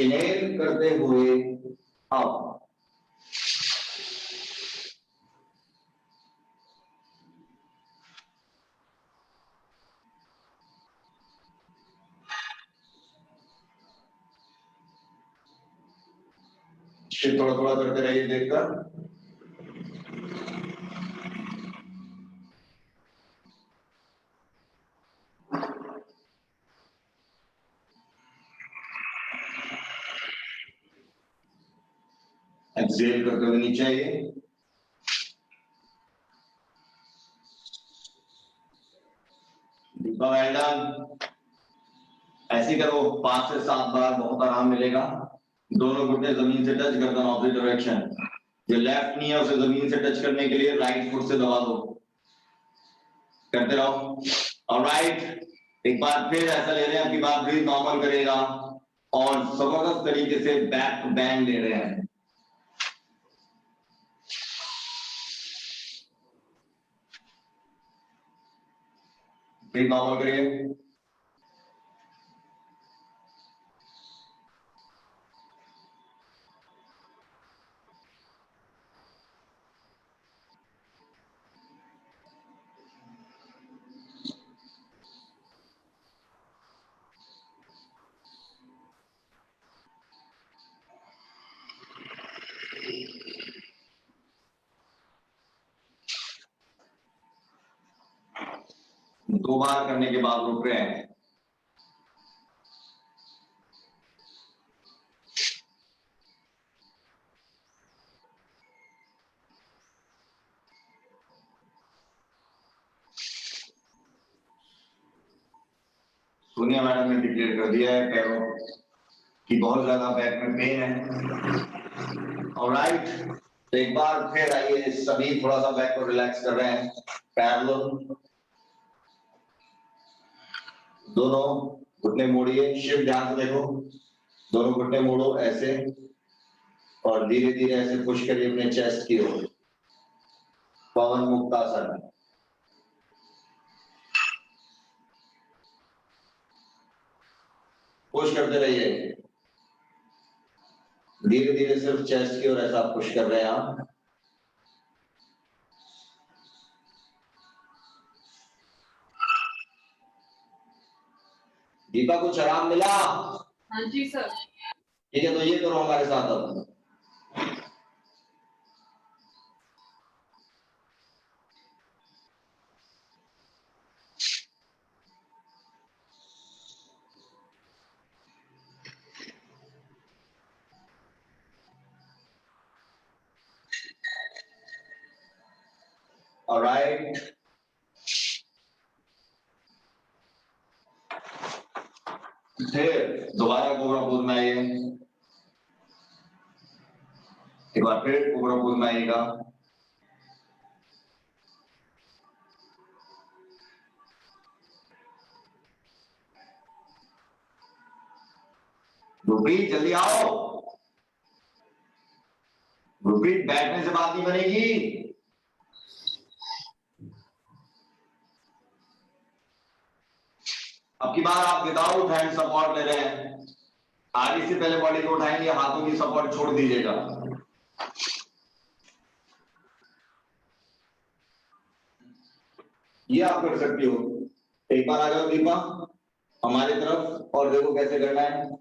[SPEAKER 1] इनहेल करते हुए अप, थोड़ा थोड़ा करते रहिए देखकर। एक्सेल करते हुए नीचे आइए। दीपा मैडम ऐसे करो 5 से 7 बार, बहुत आराम मिलेगा। दोनों घुटने जमीन से टच कर दो, ऑपोजिट डायरेक्शन। जो लेफ्ट नी है उसे जमीन से टच करने के लिए राइट फुट से दबा दो, करते रहो। ऑलराइट, एक बार फिर ऐसा ले रहे हैं, आपकी बात ब्रीथ नॉर्मल करेगा और जबरदस्त तरीके से बैक टू बैंड ले रहे हैं। ब्रीथ नॉर्मल करिए। दो बार करने के बाद रुक रहे हैं। सोनिया मैडम ने डिक्लेयर कर दिया है पैरों की बहुत ज्यादा बैक में पेन है। ऑलराइट, तो एक बार फिर आइए, सभी थोड़ा सा बैक को रिलैक्स कर रहे हैं। पैरेलल, दोनों घुटने मोड़िए, शिव ध्यान से देखो। दोनों घुटने मोड़ो ऐसे और धीरे धीरे ऐसे पुश करिए अपने चेस्ट की ओर। पवन मुक्तासन। पुश करते रहिए, धीरे धीरे सिर्फ चेस्ट की ओर ऐसा पुश कर रहे हैं आप। दीपा कुछ आराम मिला?
[SPEAKER 4] हाँ जी सर।
[SPEAKER 1] ठीक है, तो ये करो हमारे साथ अब। ऑलराइट, फिर दोबारा कोबरा पोज में आइए। एक बार फिर कोबरा पोज में आइएगा। गुरप्रीत जल्दी आओ। गुरप्रीत बैठने से बात नहीं बनेगी। अब की बार आप विदाउट हैंड सपोर्ट ले रहे हैं। आगे से पहले बॉडी को उठाएंगे, हाथों की सपोर्ट छोड़ दीजिएगा। ये आप कर सकती हो। एक बार आ जाओ दीपा हमारी तरफ और देखो कैसे करना है।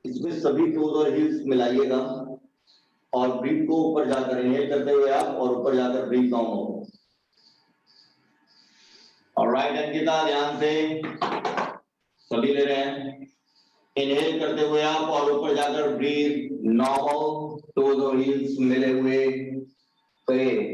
[SPEAKER 1] इसमें सभी टोज और हील्स मिलाइएगा और ब्रीथ को ऊपर जाकर इनहेल करते हुए आप और ऊपर जाकर ब्रीथ डाउन हो। ऑलराइट अंकिता, ध्यान से सभी ले रहे हैं। इनहेल करते हुए आप और ऊपर जाकर ब्रीथ नॉर्मल, टोज और हील्स मिले हुए पे।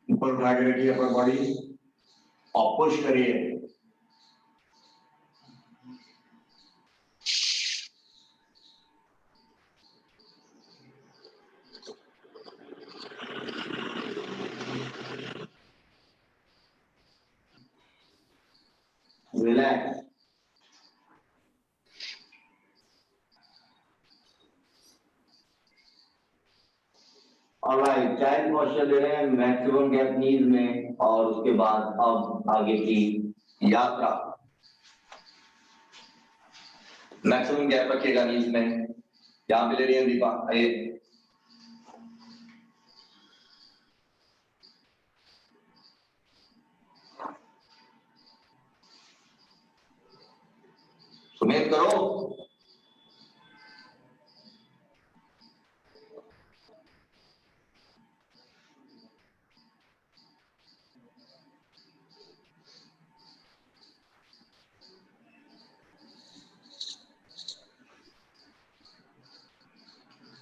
[SPEAKER 1] ऊपर उठा के रखिए अपर बॉडी और पुश करिए। रिलैक्स। ऑलराइट, चाइल्ड पोस्चर दे रहे हैं मैक्सिमम गैप नीज में, और उसके बाद अब आगे की यात्रा। मैक्सिमम गैप रखिएगा नीज में। यहाँ पे ले रही है दीपा, आइए। सुमेध करो।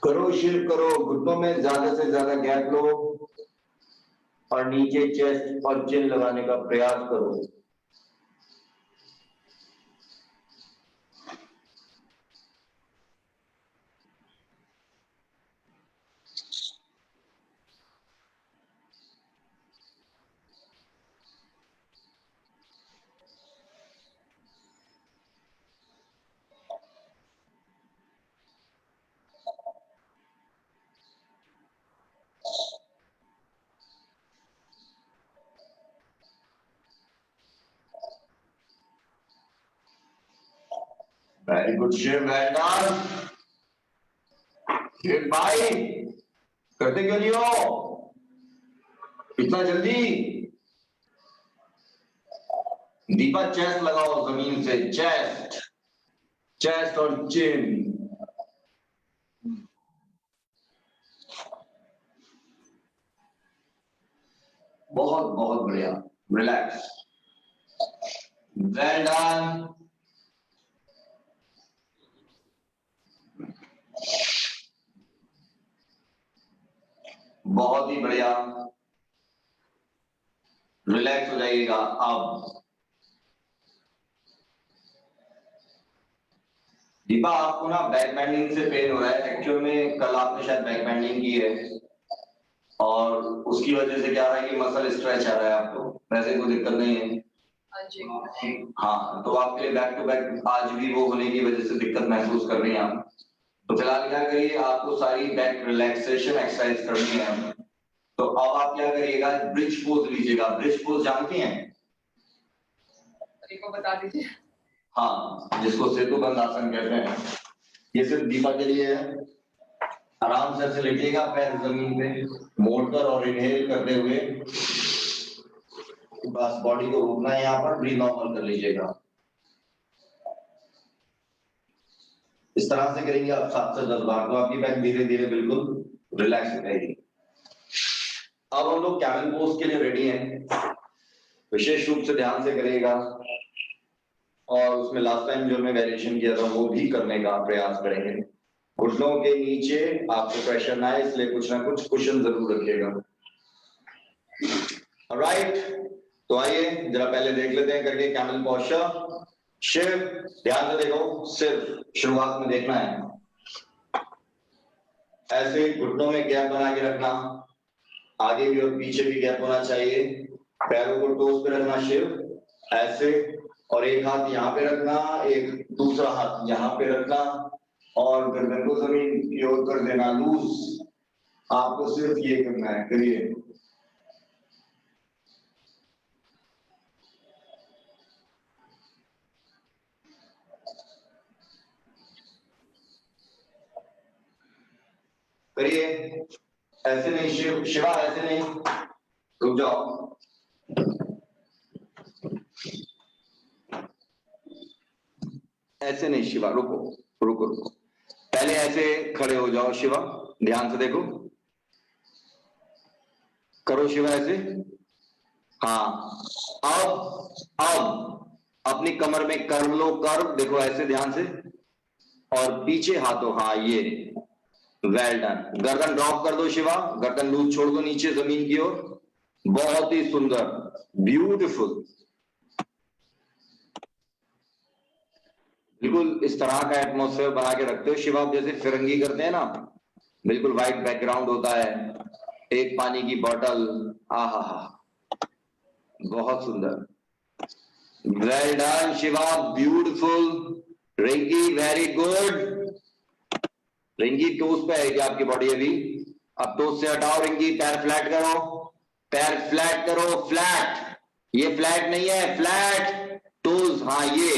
[SPEAKER 1] करो शिव करो, घुटनों में ज्यादा से ज्यादा गैप लो और नीचे चेस्ट और चिन लगाने का प्रयास करो। Very good Shiv, well done. Shiv भाई करते क्यों नहीं हो इतना जल्दी? दीपा चेस्ट लगाओ जमीन से, चेस्ट, चेस्ट और चिन। बहुत बहुत बढ़िया, रिलैक्स, वेल डन। बहुत ही बढ़िया, रिलैक्स हो जाइएगा अब। दीपा आपको ना बैक बेंडिंग से पेन हो रहा है, एक्चुअल में कल आपने शायद बैक बेंडिंग की है और उसकी वजह से क्या रहा है कि मसल स्ट्रेच आ रहा है आपको, वैसे कोई दिक्कत नहीं है। हाँ, तो आपके लिए बैक टू बैक आज भी वो होने की वजह से दिक्कत महसूस कर रही हैं आप। तो फिलहाल क्या करिए, आपको सारी बैक रिलैक्सेशन एक्सरसाइज करनी है। तो अब आप क्या करिएगा, ब्रिज पोज लीजिएगा। ब्रिज पोज जानती हैं?
[SPEAKER 4] को बता दीजिए।
[SPEAKER 1] हाँ, जिसको सेतु बंद आसन कहते हैं। ये सिर्फ दीपा के लिए है। आराम से लेटिएगा, पैर जमीन पे मोड़कर और इनहेल करते हुए बस बॉडी को रोकना है, यहाँ पर ब्रीथ नॉर्मल कर लीजिएगा। इस तरह से करेंगे आप 7 से 10 बार, तो आपकी बैक धीरे धीरे बिल्कुल रिलैक्स हो जाएगी। अब हम लोग कैमल पोज के लिए रेडी हैं। विशेष रूप से ध्यान से करिएगा और उसमें लास्ट टाइम जो मैं वेरिएशन किया था वो भी करने का प्रयास करेंगे। घुटनों के नीचे आपको प्रेशर ना आए, इसलिए कुछ ना कुछ कुशन जरूर रखिएगा। ऑलराइट, तो आइए जरा पहले देख लेते हैं करके कैमल पोस्चर। शिव ध्यान से देखो, सिर्फ शुरुआत में देखना है। ऐसे घुटनों में गैप बना के रखना, आगे भी और पीछे भी गैप होना चाहिए। पैरों को टोस पे रखना शिव, ऐसे, और एक हाथ यहाँ पे रखना, एक दूसरा हाथ यहाँ पे रखना और गर्दन को जमीन की ओर कर देना लूज। आपको सिर्फ ये करना है, करिए। करिए, ऐसे नहीं शिव, शिवा ऐसे नहीं, रुक जाओ। ऐसे नहीं शिवा, रुको रुको रुको, पहले ऐसे खड़े हो जाओ शिवा, ध्यान से देखो, करो शिवा ऐसे। हाँ, अब अपनी कमर में कर लो, कर्व देखो ऐसे ध्यान से, और पीछे हाथों, हाँ ये, वेल डन। गर्दन ड्रॉप कर दो शिवा, गर्दन लूज छोड़ दो नीचे जमीन की ओर। बहुत ही सुंदर, ब्यूटीफुल। बिल्कुल इस तरह का एटमॉस्फेयर बना के रखते हो शिवा, जैसे फिरंगी करते हैं ना, बिल्कुल व्हाइट बैकग्राउंड होता है, एक पानी की बोतल, आहा हा, बहुत सुंदर। Well done Shiva, beautiful. Rinki very good. Rinki toes पे है क्या आपकी बॉडी अभी? अब टोस से हटाओ रिंकी, पैर फ्लैट करो, पैर फ्लैट करो, फ्लैट, ये फ्लैट नहीं है, फ्लैट टोज, हाँ ये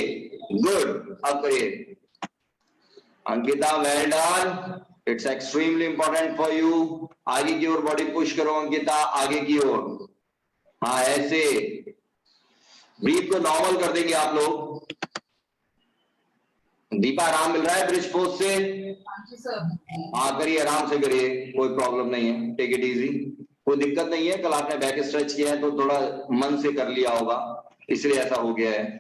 [SPEAKER 1] गुड। अब करिए Ankita, well done, it's extremely important for you. आगे की ओर बॉडी पुश करो अंकिता, आगे की ओर, हाँ ऐसे। ब्रीथ को नॉर्मल कर देंगे आप लोग। दीपा आराम मिल रहा है ब्रिज पोज से? हाँ करिए, आराम से करिए, कोई प्रॉब्लम नहीं है, टेक इट इजी, कोई दिक्कत नहीं है। कल आपने बैक स्ट्रेच किया है तो थोड़ा मन से कर लिया होगा, इसलिए ऐसा हो गया है।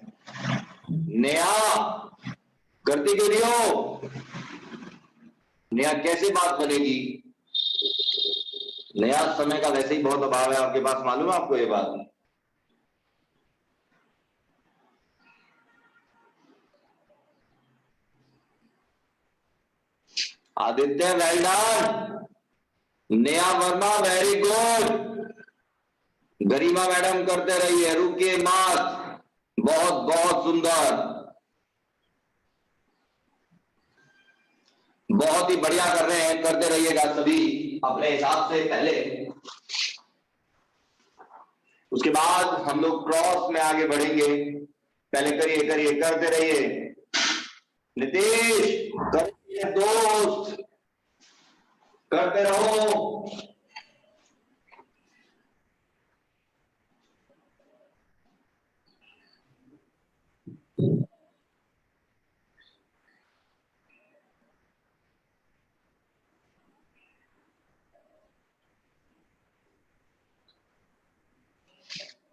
[SPEAKER 1] नेहा करती क्यों नहीं हो? नेहा कैसे बात बनेगी? नेहा समय का वैसे ही बहुत अभाव है आपके पास, मालूम है आपको ये बात? Aditya well done, Neha Verma very good, Garima madam करते रहिए, रुकिए मत, बहुत बहुत सुंदर, बहुत ही बढ़िया कर रहे हैं, करते रहिएगा सभी अपने हिसाब से। पहले उसके बाद हम लोग क्रॉस में आगे बढ़ेंगे, पहले करिए करिए, करते रहिए। नीतीश करिए दोस्त, करते रहो।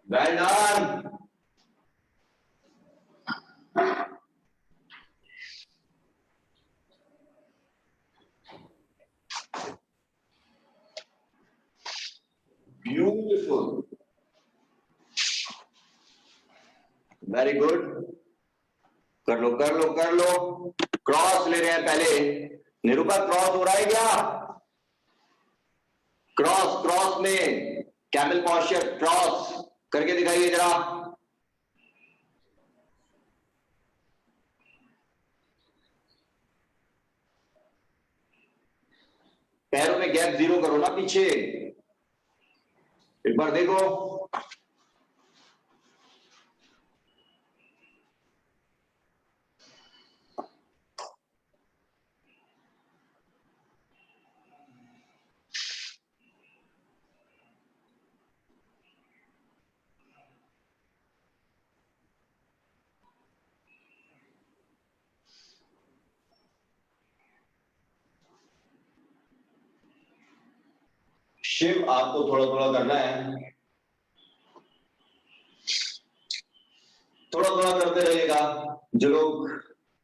[SPEAKER 1] Well done, beautiful, very good, कर लो कर लो कर लो। क्रॉस ले रहे हैं पहले, निरूपा क्रॉस हो रहा है क्या? क्रॉस, क्रॉस में कैमल पॉस्चर, क्रॉस करके दिखाइए जरा। पैरों में गैप जीरो करो ना पीछे, एक बार देखो। शिव आपको थोड़ा थोड़ा करना है, थोड़ा थोड़ा करते रहिएगा। जो लोग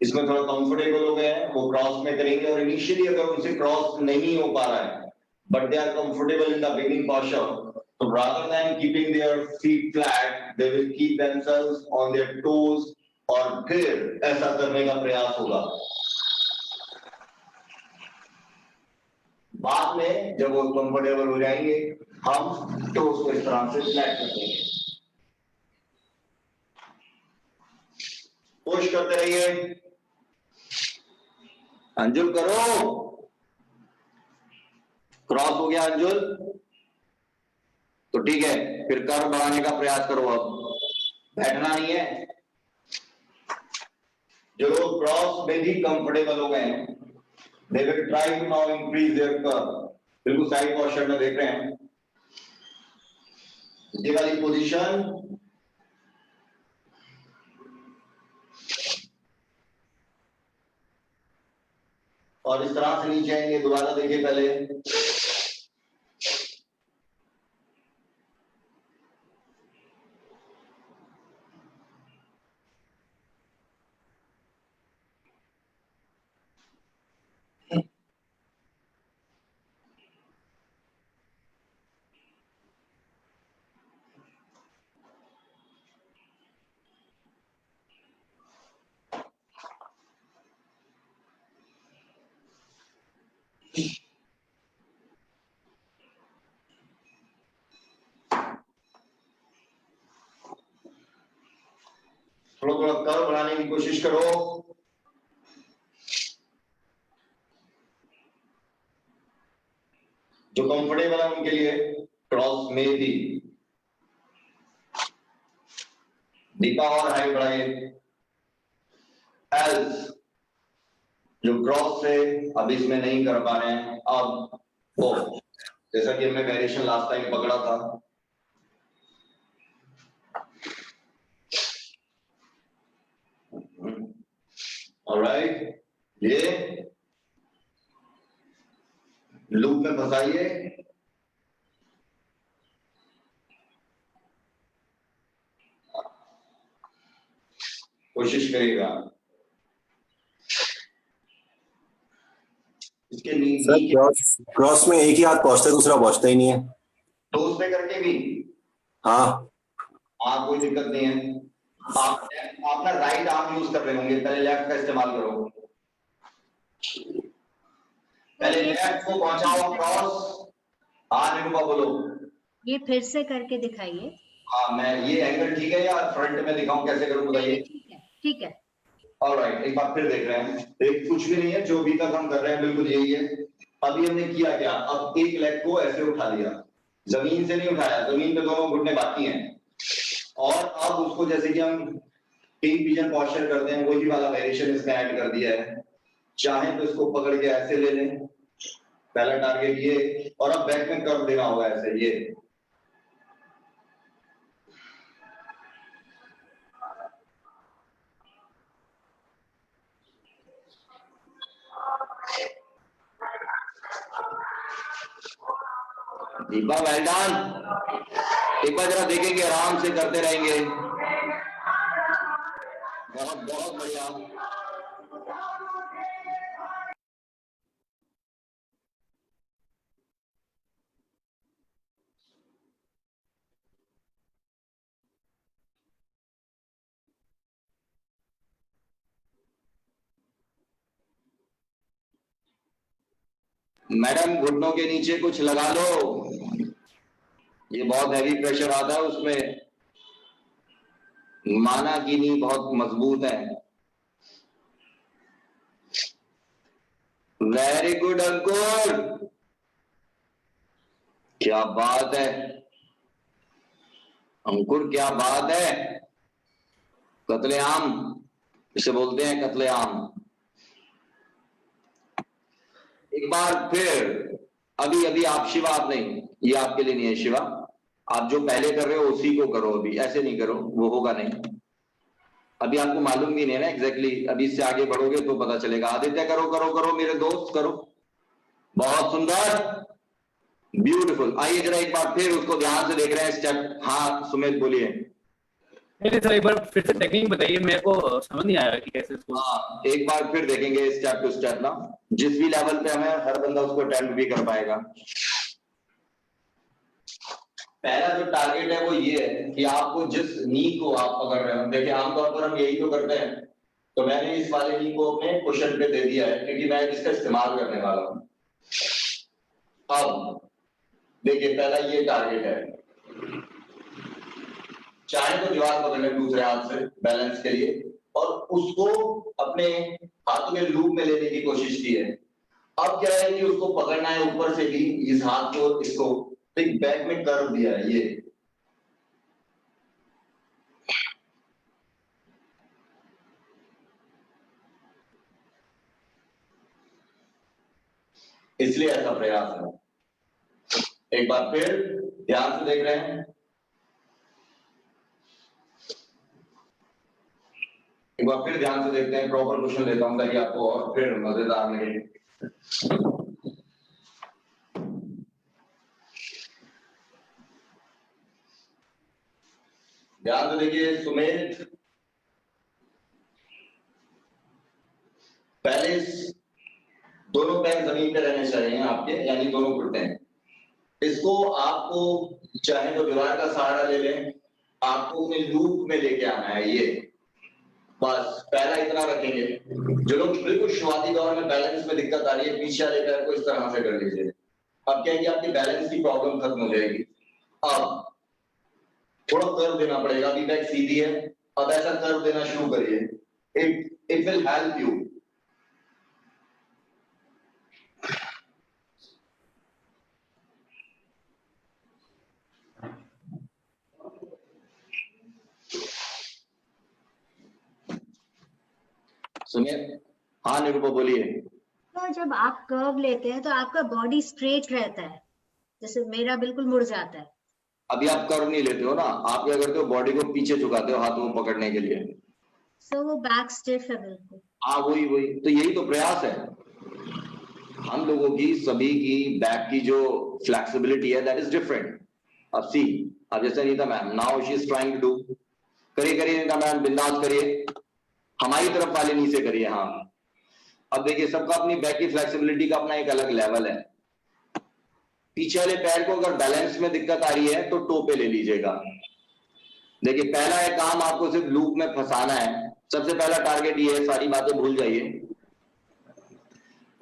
[SPEAKER 1] इसमें थोड़ा कंफर्टेबल हो गए हैं वो क्रॉस में करेंगे, और इनिशियली अगर उनसे क्रॉस नहीं हो पा रहा है but they are comfortable in the beginning posture, तो rather than keeping their feet flat they will keep themselves on their toes, और फिर ऐसा करने का प्रयास होगा। बाद में जब वो कंफर्टेबल हो जाएंगे हम टोस को इस तरह से फ्लैट कर देंगे। पुश करते रहिए, अंजुल करो, क्रॉस हो गया अंजुल तो ठीक है, फिर कर्व बढ़ाने का प्रयास करो, अब बैठना नहीं है। जो लोग क्रॉस में भी कंफर्टेबल हो गए हैं they will try to now increase their curve, बिल्कुल साइड पोस्चर में देख रहे हैं, ये वाली पोजीशन, और इस तरह से नीचे आएंगे। दोबारा देखिए पहले, थोड़ा थोड़ा कर्व बनाने की कोशिश करो। जो कंफर्टेबल है उनके लिए क्रॉस में भी। दीपा और हाइट बढ़ाइए। एल्स जो क्रॉस से अब इसमें नहीं कर पा रहे हैं, अब वो जैसा कि हमने वेरिएशन लास्ट टाइम पकड़ा था, ऑलराइट, ये लूप में फंसाइए। कोशिश करिएगा इसके
[SPEAKER 6] सर
[SPEAKER 1] नीचे
[SPEAKER 6] क्रॉस में एक ही हाथ पहुंचता है, दूसरा पहुंचता ही नहीं है।
[SPEAKER 1] टोस पे करके भी
[SPEAKER 6] हाँ
[SPEAKER 1] कोई दिक्कत नहीं है। आप अपना राइट आर्म यूज कर रहे होंगे, पहले लेफ्ट का इस्तेमाल करो। पहले लेफ्ट को पहुंचाओ क्रॉस। हाँ निरूपा बोलो।
[SPEAKER 7] ये फिर से करके दिखाइए।
[SPEAKER 1] हाँ, मैं ये एंगल ठीक है या फ्रंट में दिखाऊं, कैसे करूं बताइए।
[SPEAKER 7] ठीक है, ठीक है।
[SPEAKER 1] ऑलराइट, एक बार फिर देख रहे हैं। एक कुछ भी नहीं है, जो अभी तक हम कर रहे हैं बिल्कुल यही है। अभी हमने किया क्या, अब एक लेग को ऐसे उठा लिया, जमीन से नहीं उठाया, जमीन पे दोनों घुटने बाकी हैं, और अब उसको जैसे कि हम किंग पिजन पोस्चर करते हैं, वही वाला वेरिएशन इसमें ऐड कर दिया है। चाहे तो इसको पकड़ के ऐसे ले लें, पहला टारगेट ये, और अब बैक में कर्व देना होगा ऐसे, ये दीपा वेल डन। एक बार जरा देखेंगे, आराम से करते रहेंगे। बहुत बहुत बढ़िया। मैडम घुटनों के नीचे कुछ लगा लो, ये बहुत हैवी प्रेशर आता है उसमें। माना कि नी बहुत मजबूत है। वेरी गुड अंकुर, क्या बात है अंकुर, क्या बात है। कत्लेआम इसे बोलते हैं, कत्लेआम। एक बार फिर, अभी अभी आप शिवा, आप नहीं, ये आपके लिए नहीं है शिवा, आप जो पहले कर रहे हो उसी को करो, अभी ऐसे नहीं करो, वो होगा नहीं। अभी आपको मालूम भी नहीं है ना एग्जैक्टली, अभी इससे आगे बढ़ोगे तो पता चलेगा। आदित्य करो करो करो मेरे दोस्त, करो, बहुत सुंदर, ब्यूटीफुल। आइए जरा एक बार फिर उसको ध्यान से देख रहे हैं स्टेप। हाँ सुमित बोलिए।
[SPEAKER 2] नहीं सर, एक बार फिर से टेक्निक बताइए, मेरे को समझ नहीं आया कि कैसे इसको।
[SPEAKER 1] हाँ एक बार फिर देखेंगे स्टेप टू स्टेप ना, जिस भी लेवल पे हमें, हर बंदा उसको अटेम्प्ट भी कर पाएगा। पहला जो टारगेट है वो ये है कि आपको जिस नी को आप पकड़ रहे हो, देखिए आमतौर पर हम यही तो करते हैं, तो मैंने इस वाले नी को अपने कुशन पे दे दिया है क्योंकि मैं इसका इस्तेमाल करने वाला हूं। अब देखिए पहला ये टारगेट है, चाहे तो दीवार पकड़ लें दूसरे हाथ से बैलेंस के लिए, और उसको अपने हाथों के लूप में लेने की कोशिश की है। अब क्या है कि उसको पकड़ना है ऊपर से भी, इस हाथ को, इसको एक बैक में कर्व दिया है ये, इसलिए ऐसा प्रयास है। एक बार फिर ध्यान से देख रहे हैं, एक बार फिर ध्यान से देखते हैं, प्रॉपर क्वेश्चन लेता हूं ताकि आपको और फिर मजेदार लगे। ध्यान से देखिए सुमित, पहले दोनों पैर जमीन पे रहने चाहिए आपके, यानी दोनों घुटने। इसको आपको चाहे तो दीवार का सहारा ले लें, आपको अपने लूप में लेके आना है ये, बस पहला इतना रखेंगे। जो लोग बिल्कुल शुरुआती दौर में बैलेंस में दिक्कत आ रही है, पीछे वाले पैर को इस तरह से कर लीजिए। अब क्या है कि आपकी बैलेंस की प्रॉब्लम खत्म हो जाएगी। अब थोड़ा कर्व देना पड़ेगा, अभी बैक सीधी है, अब ऐसा कर्व देना शुरू करिए, इट विल हेल्प यू। सुनिए, हाँ निरूपा बोलिए।
[SPEAKER 7] तो जब आप कर्व लेते हैं तो आपका बॉडी स्ट्रेट रहता है, जैसे मेरा बिल्कुल मुड़ जाता है।
[SPEAKER 1] अभी आप कर्व नहीं लेते हो ना, आप क्या करते हो, बॉडी को पीछे झुकाते हो हाथों को पकड़ने के लिए।
[SPEAKER 7] सो वो बैक स्टिफ है बिल्कुल।
[SPEAKER 1] हाँ वही वही तो, यही तो प्रयास है हम लोगों की, सभी की बैक की जो फ्लेक्सिबिलिटी है दैट इज डिफरेंट। अब सी, अब जैसे Neeta ma'am, now she is trying to do, करिए करिए नीता मैम, बिंदास करिए, हमारी तरफ वाले नीचे करिए। हाँ अब देखिए, सबका अपनी बैक की फ्लेक्सिबिलिटी का अपना एक अलग लेवल है। पीछे वाले पैर को अगर बैलेंस में दिक्कत आ रही है तो टो पे ले लीजिएगा। देखिए पहला है काम, आपको सिर्फ लूप में फंसाना है। सबसे पहला टारगेट ये है, सारी बातें भूल जाइए।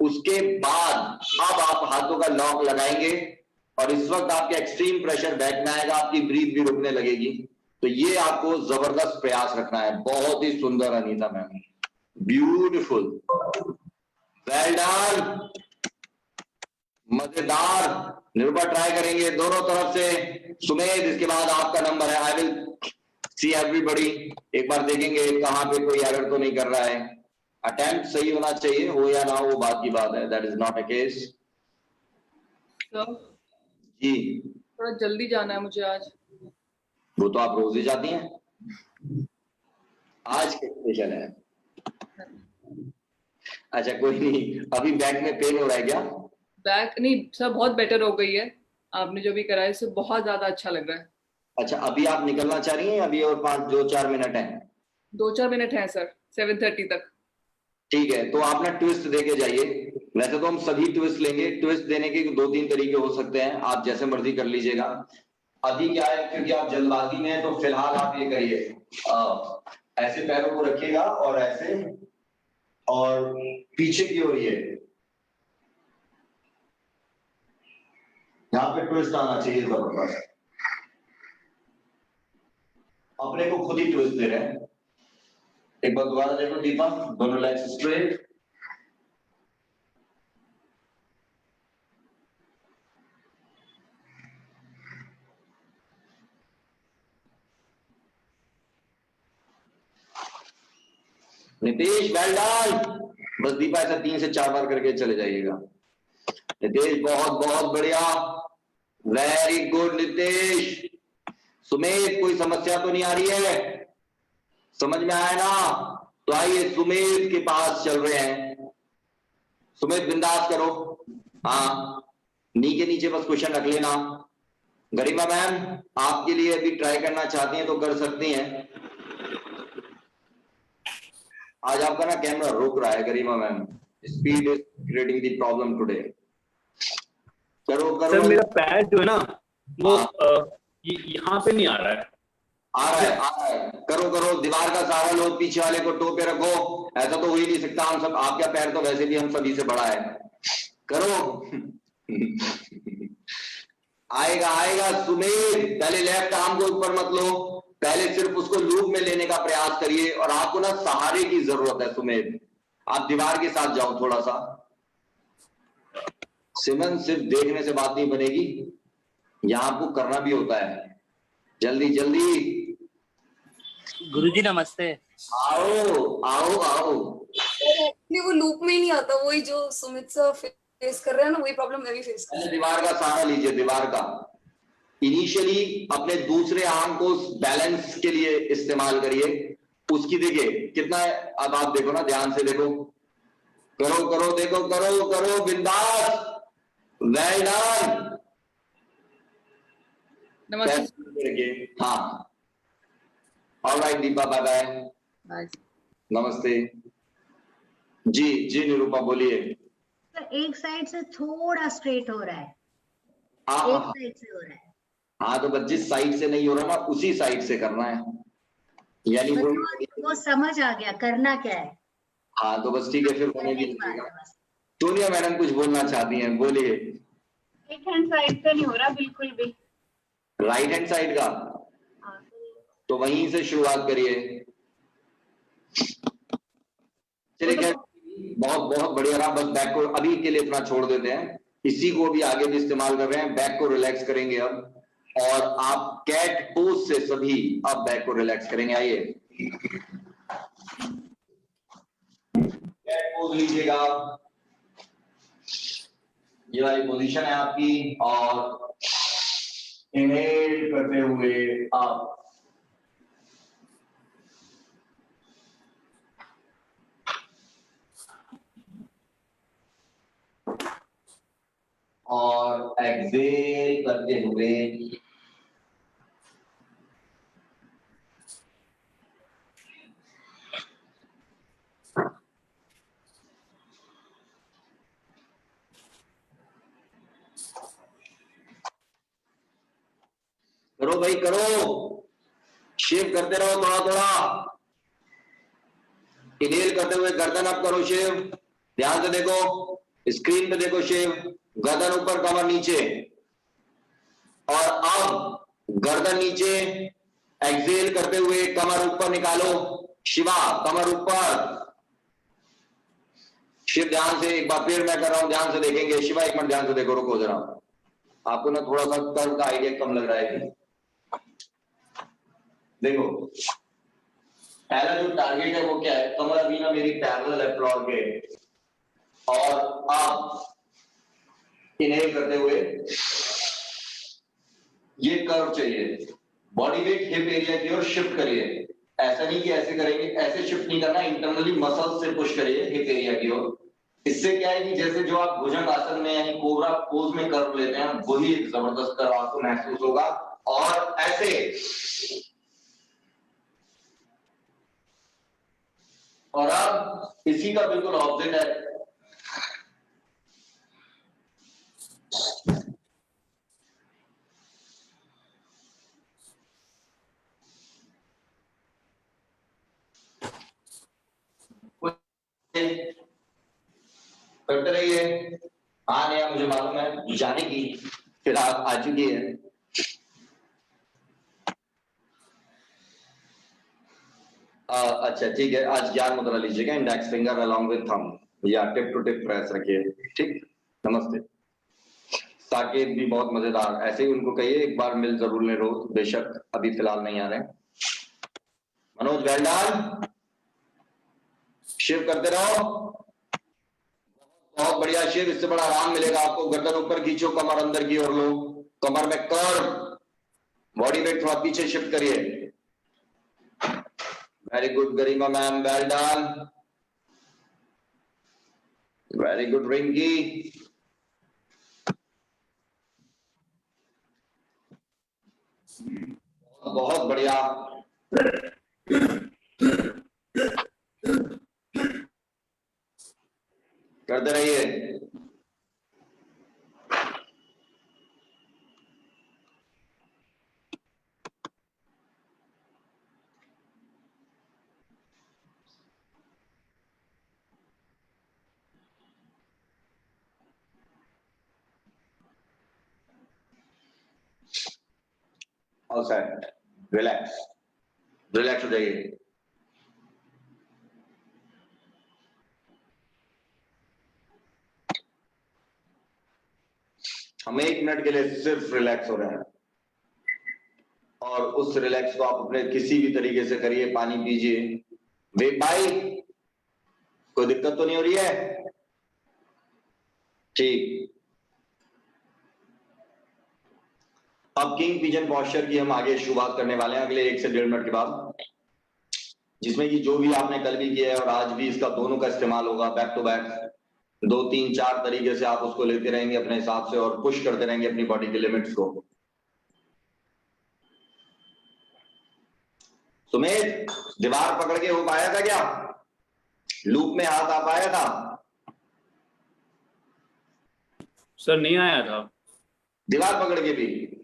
[SPEAKER 1] उसके बाद अब आप हाथों का लॉक लगाएंगे और इस वक्त आपके एक्सट्रीम प्रेशर बैक में आएगा, आपकी ब्रीथ भी रुकने लगेगी। तो ये आपको जबरदस्त प्रयास रखना है। बहुत ही सुंदर Anita ma'am, beautiful, well done, मजेदार। निरूपा ट्राई करेंगे दोनों तरफ से। सुमेध, इसके बाद आपका नंबर है। आई विल सी एवरीबॉडी, एक बार देखेंगे कहां पे कोई एरर तो नहीं कर रहा है। अटेम्प्ट सही होना चाहिए, हो या ना हो वो बात की बात है, that is not a case.
[SPEAKER 4] Sir
[SPEAKER 1] ji,
[SPEAKER 4] थोड़ा जल्दी जाना है मुझे आज।
[SPEAKER 1] वो तो आप रोज ही जाती हैं, आज क्या स्पेशल है? अच्छा कोई नहीं, अभी बैक में पेन हो रहा है क्या?
[SPEAKER 4] बैक नहीं सर, बहुत बेटर हो गई है। आपने जो भी करा है इससे बहुत ज्यादा अच्छा लग रहा है।
[SPEAKER 1] अच्छा अभी आप निकलना चाह रही हैं? अभी और 5-4 मिनट हैं।
[SPEAKER 4] 2-4 मिनट है सर, 7:30 तक।
[SPEAKER 1] ठीक है, तो आप ना ट्विस्ट देके जाइए। वैसे तो हम सभी ट्विस्ट लेंगे, ट्विस्ट देने के 2-3 तरीके हो सकते हैं, आप जैसे मर्जी कर लीजिएगा। अभी क्या है, क्योंकि आप जल्दबाजी में हैं, तो फिलहाल आप ये करिए, ऐसे पैरों को रखिएगा और ऐसे, और पीछे की ओर ये, यहाँ पे ट्विस्ट आना चाहिए जबरदस्त। अपने को खुद ही ट्विस्ट दे रहे हैं। एक बार दोबारा देखो दीपा, दोनों legs straight, Nitesh well done. बस दीपा ऐसा 3 से 4 बार करके चले जाइएगा। नितेश बहुत बहुत बढ़िया, वेरी गुड नितेश। सुमेध, कोई समस्या तो नहीं आ रही है? समझ में आया ना? तो आइए सुमेध के पास चल रहे हैं। सुमेध बिंदास करो, हाँ नी के नीचे बस क्वेश्चन रख लेना। गरिमा मैम, आपके लिए अभी ट्राई करना चाहती हैं तो कर सकती हैं। आज आपका ना कैमरा रुक रहा है Garima ma'am, speed is creating the problem today. करो करो
[SPEAKER 2] सर मेरा पैर जो है ना वो
[SPEAKER 1] हाँ।
[SPEAKER 2] यहाँ पे नहीं आ रहा है।
[SPEAKER 1] आ रहा है आ रहा है, करो करो, दीवार का सहारा लो, पीछे वाले को टो पे रखो। ऐसा तो हो ही नहीं सकता, हम सब, आपका पैर तो वैसे भी हम सभी से बड़ा है। करो आएगा आएगा सुमेध। पहले लेफ्ट आर्म को ऊपर मत लो, पहले सिर्फ उसको लूप में लेने का प्रयास करिए। और आपको ना सहारे की जरूरत है सुमेध, आप दीवार के साथ जाओ थोड़ा सा। सिमन, सिर्फ देखने से बात नहीं बनेगी, यहां आपको करना भी होता है। जल्दी जल्दी
[SPEAKER 8] गुरुजी नमस्ते।
[SPEAKER 1] आओ आओ आओ।
[SPEAKER 9] एक्चुअली वो लूप में ही नहीं आता, वही जो सुमित सर फेस कर रहे हैं ना, वही प्रॉब्लम मैं भी फेस कर रही हूं।
[SPEAKER 1] दीवार का सहारा लीजिए, दीवार का। इनिशियली अपने दूसरे आर्म को बैलेंस के लिए इस्तेमाल करिए। उसकी देखिए कितना है, अब आप देखो ना, ध्यान से देखो, करो करो, देखो करो करो, बिंदास, वेल डन।
[SPEAKER 4] नमस्ते।
[SPEAKER 1] हाँ alright Deepa, bye bye.
[SPEAKER 4] Bye.
[SPEAKER 1] नमस्ते जी। जी निरूपा बोलिए।
[SPEAKER 7] तो एक साइड से थोड़ा स्ट्रेट हो रहा है,
[SPEAKER 1] हाँ
[SPEAKER 7] एक साइड से हो रहा है।
[SPEAKER 1] हाँ, तो बस जिस साइड से नहीं हो रहा ना, उसी साइड से करना है, यानी
[SPEAKER 7] वो समझ आ गया करना क्या है।
[SPEAKER 1] हाँ तो बस ठीक है, फिर होने भी लगेगा। सोनिया मैडम कुछ बोलना चाहती हैं, बोलिए।
[SPEAKER 10] राइट हैंड साइड से नहीं हो रहा बिल्कुल भी।
[SPEAKER 1] राइट हैंड साइड का, तो वहीं से शुरुआत करिए। चलिए खैर, बहुत बहुत बढ़िया रहा। बस बैक को अभी के लिए इतना छोड़ देते हैं, इसी को भी आगे भी इस्तेमाल कर रहे हैं। बैक को रिलैक्स करेंगे अब, और आप कैट पोज से सभी अब बैक को रिलैक्स करेंगे। आइए कैट पोज लीजिएगा, ये वाली पोजीशन है आपकी, और इनहेल करते हुए आप और एक्सेल करते हुए करो भाई करो, शेव करते रहो थोड़ा थोड़ा। इनहेल करते हुए गर्दन अप करो, शेव, ध्यान से देखो, स्क्रीन पे देखो, शेव, गर्दन ऊपर कमर नीचे, और अब गर्दन नीचे, एक्सेल करते हुए कमर ऊपर निकालो, शिवा कमर ऊपर। शिव ध्यान से, एक बार फिर मैं कर रहा हूं, ध्यान से देखेंगे, शिवा एक मिनट ध्यान से देखो, रुको जरा, आपको ना थोड़ा सा कर्व का आइडिया कम लग रहा है। देखो पहला जो टारगेट है वो क्या है, कमर अभी ना मेरी पैरेलल है फ्लोर के, और आप इनहेल करते हुए ये कर्व चाहिए, बॉडी वेट हिप एरिया की ओर शिफ्ट करिए, ऐसा नहीं कि ऐसे करेंगे, ऐसे शिफ्ट नहीं करना, इंटरनली मसल से पुश करिए हिप एरिया की ओर। इससे क्या है कि जैसे जो आप भुजंग आसन में यानी कोबरा पोज में कर्व लेते हैं, वही एक जबरदस्त कर्व आपको महसूस होगा। और ऐसे, और अब इसी का बिल्कुल ऑपोजिट है, करते रहिए। हाँ नया मुझे मालूम है, जाने की फिर आप आ चुकी है। अच्छा ठीक है, आज ज्ञान मुद्रा लीजिएगा, index finger along with thumb, या टिप टू टिप प्रेस रखिए, ठीक। नमस्ते। साकेत भी बहुत मजेदार, ऐसे ही उनको कहिए एक बार मिल जरूर ले, रोज बेशक अभी फिलहाल नहीं आ रहे। मनोज वेल डन, शिव करते रहो, बहुत बढ़िया शिव, इससे बड़ा आराम मिलेगा आपको। गर्दन ऊपर खींचो, कमर अंदर की ओर लो, कमर में कर्व, बॉडी वेट थोड़ा पीछे शिफ्ट करिए। Very good Garima ma'am, well done, very good Rinki. बहुत बढ़िया, करते रहिए। ऑल सेट, रिलैक्स, रिलैक्स हो जाइए। हम 1 मिनट के लिए सिर्फ रिलैक्स हो रहे हैं, और उस रिलैक्स को आप अपने किसी भी तरीके से करिए। पानी पीजिए। वेद भाई कोई दिक्कत तो नहीं हो रही है? ठीक, अब किंग पिजन पॉस्चर की हम आगे शुरुआत करने वाले हैं अगले 1 से 1.5 मिनट के बाद, जिसमें कि जो भी आपने कल भी किया है और आज भी इसका दोनों का इस्तेमाल होगा, बैक टू बैक 2 3 4 तरीके से आप उसको लेते रहेंगे अपने हिसाब से, और पुश करते रहेंगे अपनी बॉडी के लिमिट्स को। सुमित दीवार पकड़ के हो पाया था क्या? लूप में हाथ आ पाया था?
[SPEAKER 2] सर नहीं आया था,
[SPEAKER 1] दीवार पकड़ के भी?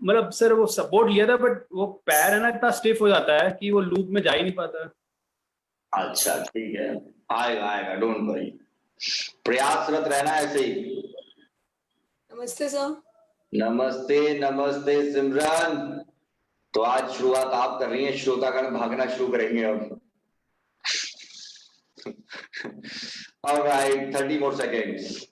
[SPEAKER 2] मतलब सर वो सपोर्ट लिया था, बट वो पैर है ना इतना स्टिफ हो जाता है कि वो लूप में जा ही नहीं पाता।
[SPEAKER 1] अच्छा ठीक है, आएगा आएगा, डोंट वरी, प्रयासरत रहना ऐसे ही।
[SPEAKER 9] नमस्ते सर।
[SPEAKER 1] नमस्ते नमस्ते सिमरन। तो आज शुरुआत आप कर रही हैं, श्रोतागण भागना शुरू करेंगे अब। Alright, 30 more seconds.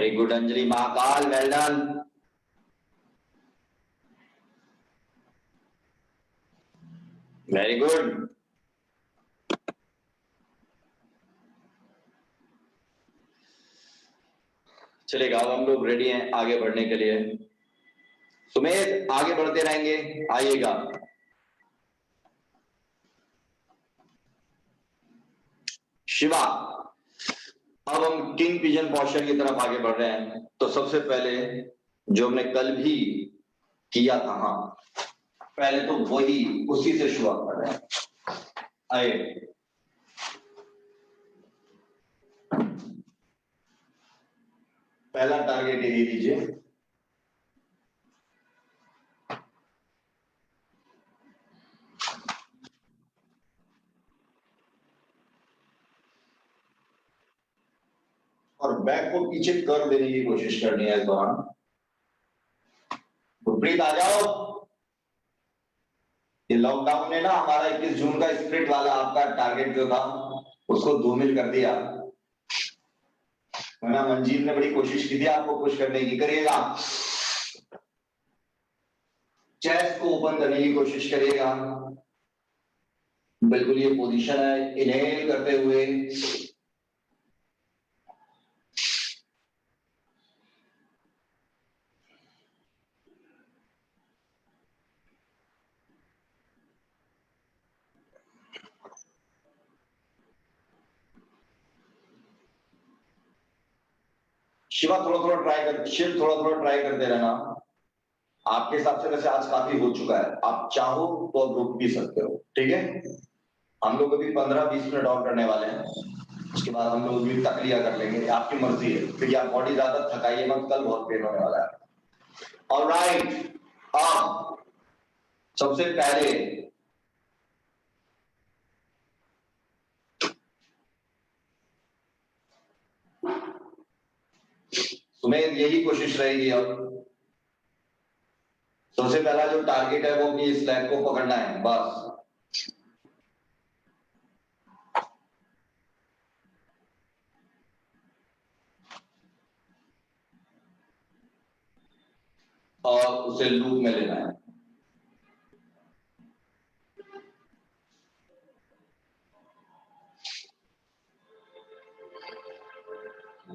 [SPEAKER 1] Very good Anjali Mahakal, well done. Very good. चलेगा, अब हम लोग रेडी हैं आगे बढ़ने के लिए। सुमेध आगे बढ़ते रहेंगे, आइएगा। शिवा, अब हम किंग पिजन पॉस्चर की तरफ आगे बढ़ रहे हैं। तो सबसे पहले जो हमने कल भी किया था, हाँ, पहले तो वही उसी से शुरुआत कर रहे हैं। आइए, पहला टारगेट यही लीजिए। और बैक को पीछे कर देने की कोशिश करनी है इस दौरान। गुरप्रीत आ जाओ। ये लॉकडाउन ने ना हमारा 21 जून का स्प्रिट वाला आपका टारगेट जो था उसको 2 मील कर दिया। वरना मंजीत ने बड़ी कोशिश की थी आपको पुश करने की। करिएगा, चेस्ट को ओपन करने की कोशिश करिएगा। बिल्कुल ये पोजीशन है, इनहेल करते हुए शिवा थोड़ा थोड़ा ट्राई करते रहना। आपके हिसाब से वैसे आज काफी हो चुका है, आप चाहो तो आप रुक भी सकते हो, ठीक है। हम लोग अभी 15-20 मिनट और करने वाले हैं, उसके बाद हम लोग भी तकलिया कर लेंगे, आपकी मर्जी है, क्योंकि आप बॉडी ज्यादा थकाइए मत, कल बहुत पेन होने वाला है। ऑलराइट, अब सबसे पहले सुमेध यही कोशिश रहेगी। अब सबसे पहला जो टारगेट है वो अपनी इस लेग को पकड़ना है, बस। और उसे लूप में लेना है।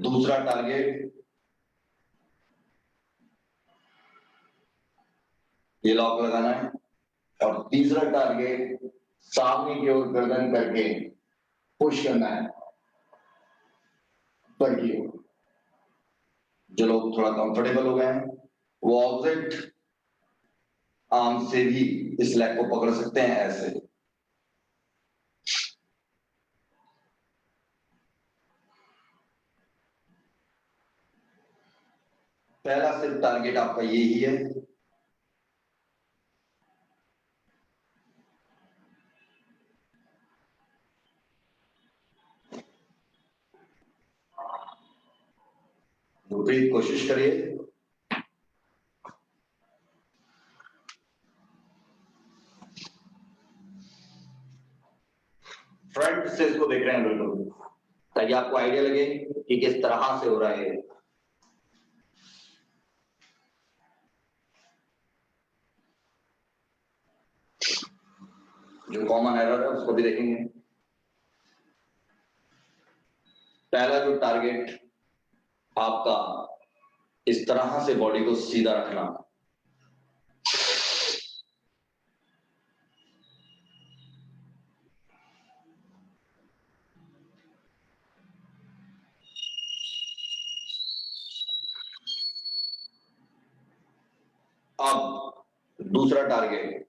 [SPEAKER 1] दूसरा टारगेट ये लॉक लगाना है। और तीसरा टारगेट सामने की ओर गर्दन करके पुश करना है ऊपर की ओर। जो लोग थोड़ा कंफर्टेबल हो गए हैं वो ऑपोजिट आर्म से भी इस लेग को पकड़ सकते हैं, ऐसे। पहला सिर्फ टारगेट आपका यही है। गुरप्रीत कोशिश करिए। फ्रंट से इसको देख रहे हैं बिल्कुल, ताकि आपको आइडिया लगे कि किस तरह से हो रहा है। जो कॉमन एरर है उसको भी देखेंगे। पहला जो टारगेट आपका, इस तरह से बॉडी को सीधा रखना। अब दूसरा टारगेट,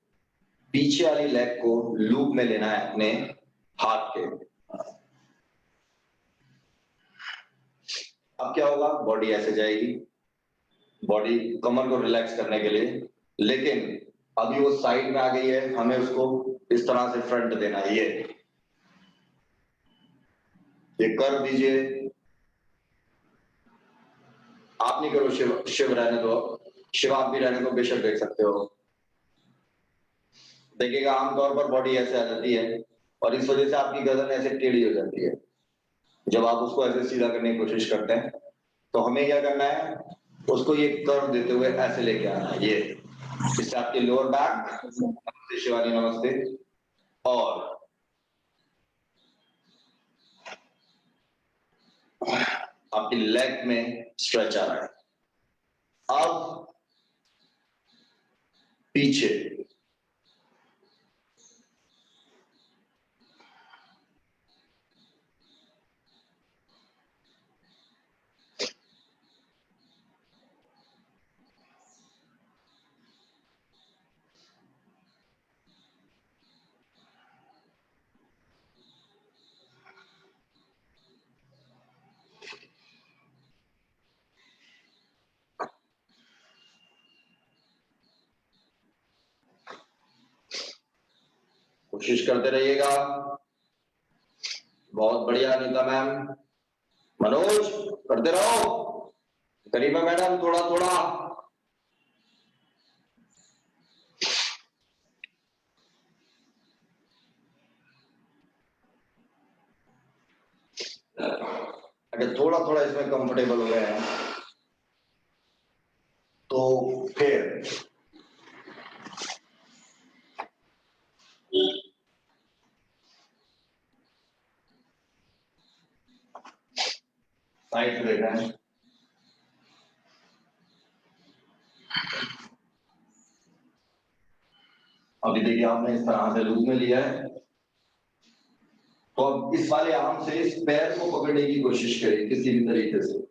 [SPEAKER 1] पीछे वाली लेग को लूप में लेना है अपने हाथ के। अब क्या होगा, बॉडी ऐसे जाएगी, बॉडी कमर को रिलैक्स करने के लिए, लेकिन अभी वो साइड में आ गई है, हमें उसको इस तरह से फ्रंट देना है। ये कर दीजिए। आप नहीं करो, शिव रहने दो, शिव आप भी रहने दो, बेशक देख सकते हो। देखिएगा आमतौर पर बॉडी ऐसे आ जाती है और इस वजह से आपकी गर्दन ऐसे टेढ़ी हो जाती है। जब आप उसको ऐसे सीधा करने की कोशिश करते हैं तो हमें क्या करना है, उसको ये कर्व देते हुए ऐसे लेके आना है, ये इससे आपके लोअर बैक, नमस्ते शिवानी नमस्ते, और आपकी लेग में स्ट्रेच आ रहा है। अब पीछे कोशिश करते रहिएगा। बहुत बढ़िया अनीता मैम। मनोज करते रहो। करीबा मैडम थोड़ा थोड़ा। अगर थोड़ा थोड़ा इसमें कंफर्टेबल हो गए हैं तो फिर साइड पे देखना है। अभी देखिए आपने इस तरह से लूप में लिया है, तो अब इस वाले आर्म से इस पैर को पकड़ने की कोशिश करिए किसी भी तरीके से।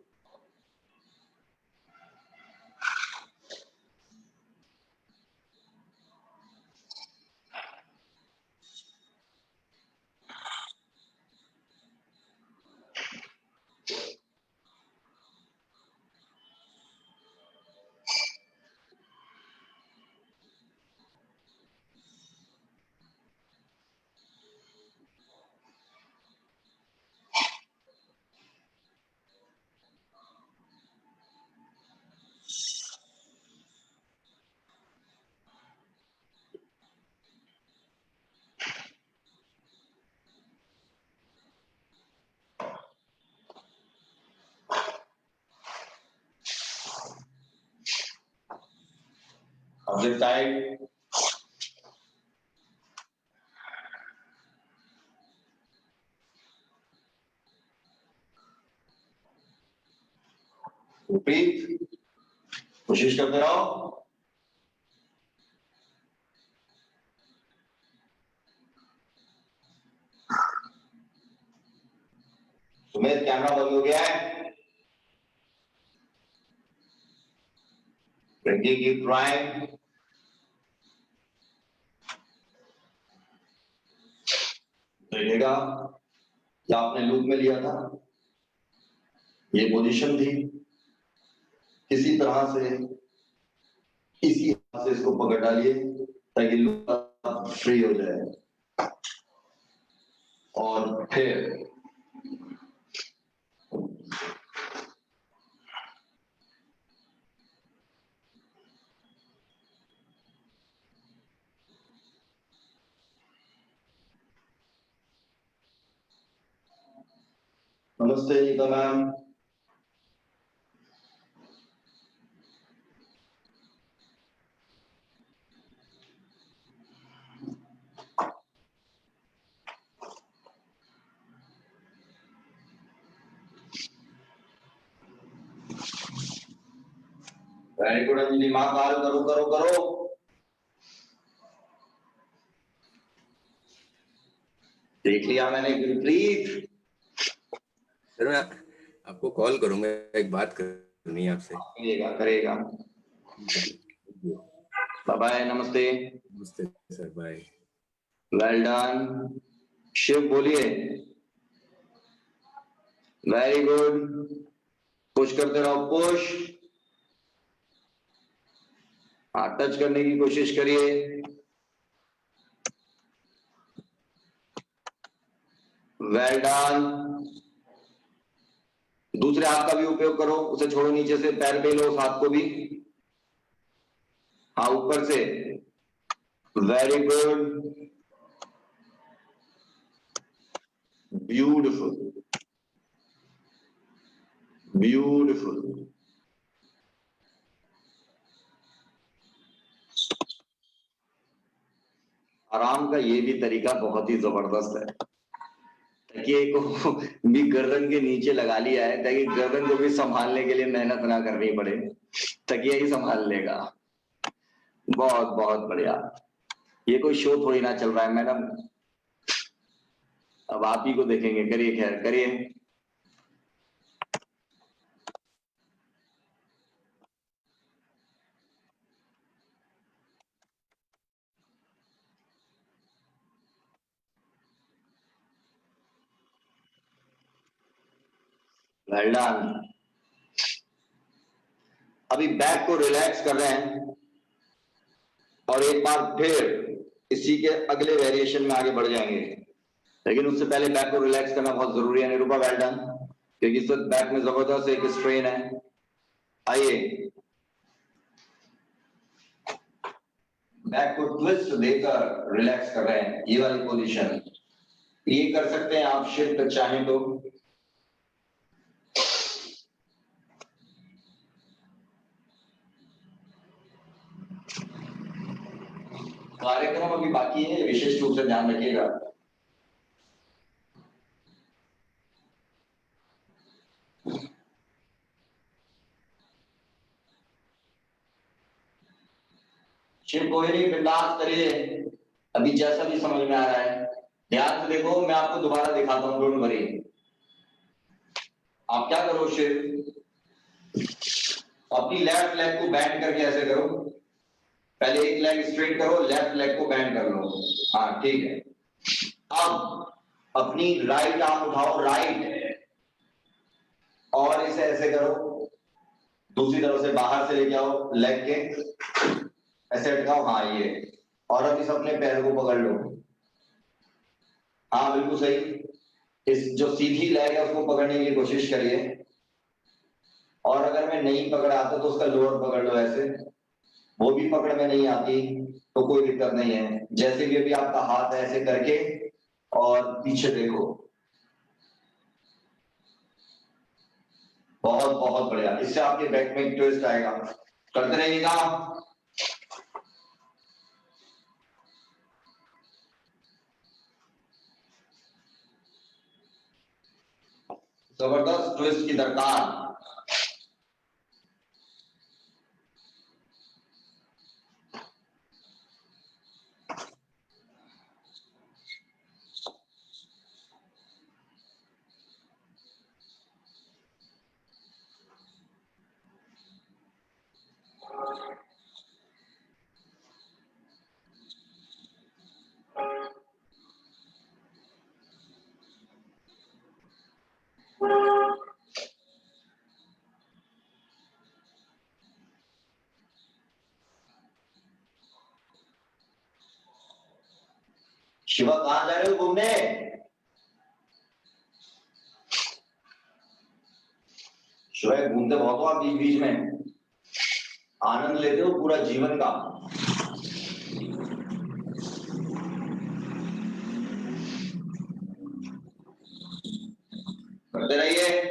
[SPEAKER 1] अब जिप टाइट। ब्रीथ, कोशिश करते रहो। सुमित कैमरा बंद हो गया है। Rinki keep trying. देखिएगा क्या आपने लूप में लिया था, ये पोजीशन थी, इसी तरह से इसी हाथ से इसको पकड़ डालिए ताकि लूप फ्री हो जाए। और फिर नमस्ते Neeta ma'am. Very good Anjali, माँ करो करो करो करो। देख लिया मैंने, गुरप्रीत।
[SPEAKER 11] सर मैं आपको कॉल करूंगा, एक बात करनी है आपसे।
[SPEAKER 1] करेगा करेगा। बाय बाय, नमस्ते।
[SPEAKER 11] नमस्ते sir, bye.
[SPEAKER 1] Well done. Shiv बोलिए। वेरी गुड, पुश करते रहो, पुश। हाँ, टच करने की कोशिश करिए। Well done. दूसरे हाथ का भी उपयोग करो, उसे छोड़ो नीचे से, पैर पे लो उस हाथ को भी। हाँ, ऊपर से। Very good, beautiful beautiful. आराम का ये भी तरीका बहुत ही जबरदस्त है। तकिए को भी गर्दन के नीचे लगा लिया है ताकि गर्दन को भी संभालने के लिए मेहनत ना करनी पड़े, तकिया ही संभाल लेगा। बहुत बहुत बढ़िया। ये कोई शो थोड़ी ना चल रहा है मैडम, अब आप ही को देखेंगे। करिए, खैर करिए। Well done. अभी बैक को रिलैक्स कर रहे हैं और एक बार फिर इसी के अगले वेरिएशन में आगे बढ़ जाएंगे, लेकिन उससे पहले बैक को रिलैक्स करना बहुत जरूरी है निरूपा। वेल डन, क्योंकि इस वक्त बैक में जबरदस्त एक स्ट्रेन है। आइए, बैक को ट्विस्ट देकर रिलैक्स कर रहे हैं, ये वाली पोजीशन। ये कर सकते हैं आप शिफ्ट चाहें तो। कार्यक्रम अभी बाकी है, विशेष रूप से ध्यान रखिएगा। शिव कोई नहीं, बिंदास करिए, अभी जैसा भी समझ में आ रहा है। ध्यान से देखो, मैं आपको दोबारा दिखाता हूं, डोंट वरी। आप क्या करो शिव, अपनी लेफ्ट लेग को बैंड करके ऐसे करो। पहले एक लेग स्ट्रेट करो, लेफ्ट लेग को बैंड कर लो। हाँ ठीक है। अब अपनी राइट आर्म उठाओ, राइट, और इसे ऐसे करो, दूसरी तरफ से बाहर से लेके आओ लेग के, ऐसे अटकाओ। हाँ ये, और अब इस अपने पैर को पकड़ लो। हाँ बिल्कुल सही। इस जो सीधी लेग है उसको पकड़ने की कोशिश करिए, और अगर मैं नहीं पकड़ आता तो उसका लोअर पकड़ लो ऐसे। वो भी पकड़ में नहीं आती तो कोई दिक्कत नहीं है, जैसे भी अभी आपका हाथ है ऐसे करके और पीछे देखो। बहुत बहुत बढ़िया, इससे आपके बैक में एक ट्विस्ट आएगा। करते रहिएगा। जबरदस्त ट्विस्ट की दरकार। शिवा कहां जा रहे हो घूमने? शिवा घूमते बहुत हो आप बीच बीच में, आनंद लेते हो पूरा जीवन का। करते रहिए।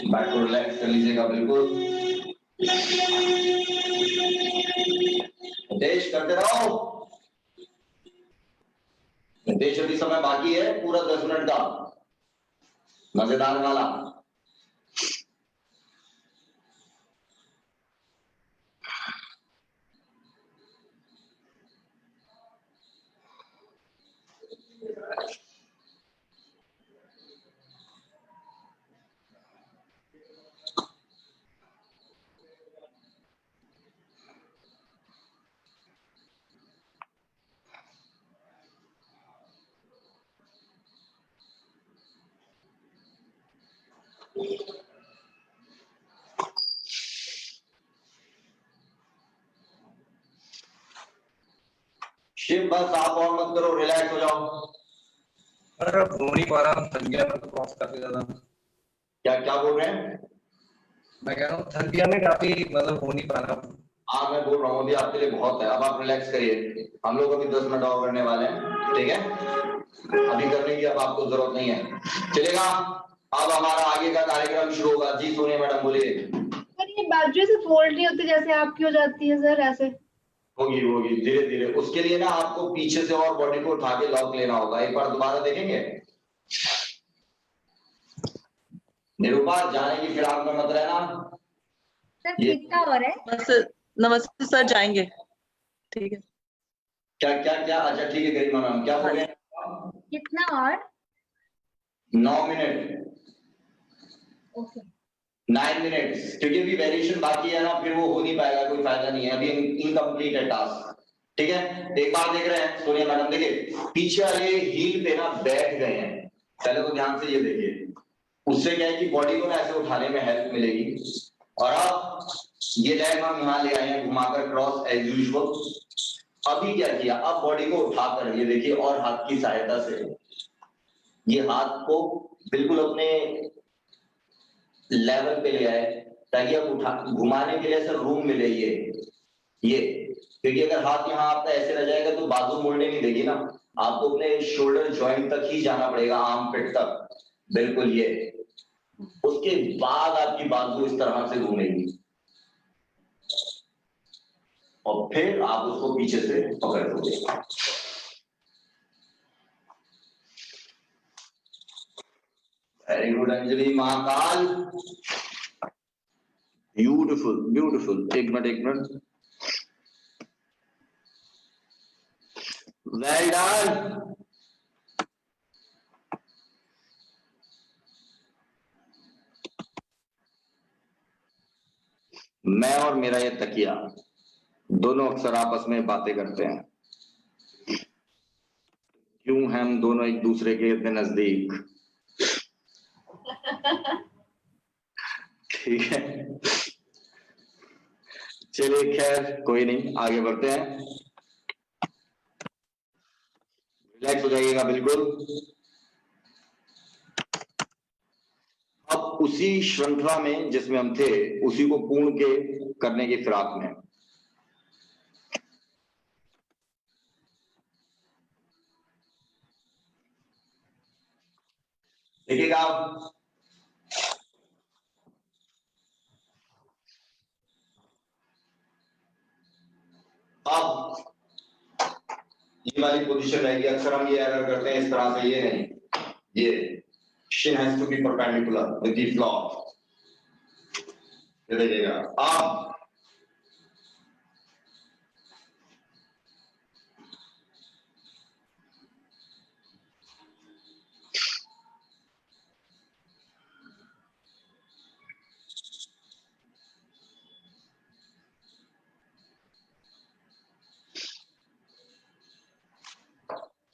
[SPEAKER 1] बैक को रिलैक्स कर लीजिएगा बिल्कुल। नितेश करते रहो। नितेश अभी समय बाकी है पूरा 10 मिनट का, मजेदार वाला। शिव बस आप और मत करो, रिलैक्स हो जाओ।
[SPEAKER 11] अरे हो नहीं पा रहा, थक गया मैं तो क्रॉस काफी ज्यादा।
[SPEAKER 1] क्या क्या बोल रहे हैं?
[SPEAKER 11] मैं कह रहा हूँ थक गया मैं काफी, मतलब हो नहीं पा रहा।
[SPEAKER 1] हाँ मैं बोल रहा हूँ अभी आपके लिए बहुत है, अब आप रिलैक्स करिए। हम लोग अभी 10 मिनट और करने वाले हैं, ठीक है? अभी करने की अब आपको जरूरत नहीं है, चलेगा? अब हमारा आगे का कार्यक्रम शुरू होगा। जी सोनिया मैडम बोलिए।
[SPEAKER 10] सर ये बाजू से फोल्ड नहीं होती जैसे आपकी हो जाती है सर, ऐसे
[SPEAKER 1] होगी होगी धीरे धीरे। उसके लिए ना आपको पीछे से और बॉडी को उठा के लॉक लेना होगा। एक बार दोबारा देखेंगे। निरूपा जाने की फिराक में मत रहना।
[SPEAKER 7] सर
[SPEAKER 1] ये
[SPEAKER 7] कितना और है?
[SPEAKER 5] बस नमस्ते सर, जाएंगे। ठीक है।
[SPEAKER 1] क्या क्या क्या? अच्छा ठीक है गरिमा मैम, क्या बोल रहे हैं?
[SPEAKER 7] कितना और?
[SPEAKER 1] 9 मिनट,
[SPEAKER 7] ओके
[SPEAKER 1] 9 मिनट्स, क्योंकि अभी वेरिएशन बाकी है ना, फिर वो हो नहीं पाएगा, कोई फायदा नहीं है, अभी इनकम्प्लीट है टास्क। ठीक है, एक बार देख रहे हैं सोनिया मैडम, देखिए पीछे वाले हील पे ना बैठ गए हैं, पहले तो ध्यान से ये देखिए। उससे क्या है कि बॉडी को ना ऐसे उठाने में हेल्प मिलेगी। और अब ये लेग हम यहाँ ले आए हैं घुमाकर क्रॉस एज यूजुअल। अभी क्या किया, अब बॉडी को उठाकर ये देखिए, और हाथ की सहायता से ये हाथ को बिल्कुल अपने लेवल पे ले आए, ताकि अब उठा घुमाने के लिए ऐसा रूम मिले। ये क्योंकि अगर हाथ यहाँ आपका ऐसे रह जाएगा तो बाजू मुड़ने नहीं देगी ना, आपको अपने शोल्डर जॉइंट तक ही जाना पड़ेगा, आर्म पिट तक, बिल्कुल ये। उसके बाद आपकी बाजू इस तरह से घूमेगी और फिर आप उसको पीछे से पकड़ लोगे। Very good Anjali Mahakal, beautiful beautiful. एक मिनट, वेल डन। मैं और मेरा ये तकिया दोनों अक्सर आपस में बातें करते हैं, क्यों हम दोनों एक दूसरे के इतने नजदीक। ठीक है, चलिए खैर कोई नहीं, आगे बढ़ते हैं। रिलैक्स हो जाइएगा बिल्कुल। अब उसी श्रृंखला में जिसमें हम थे, उसी को पूर्ण के करने की फिराक में देखिएगा आप। अब ये वाली पोजीशन रहेगी, अक्सर हम ये एरर करते हैं इस तरह से, ये नहीं, ये shin has to be perpendicular with the floor। ये देखिएगा अब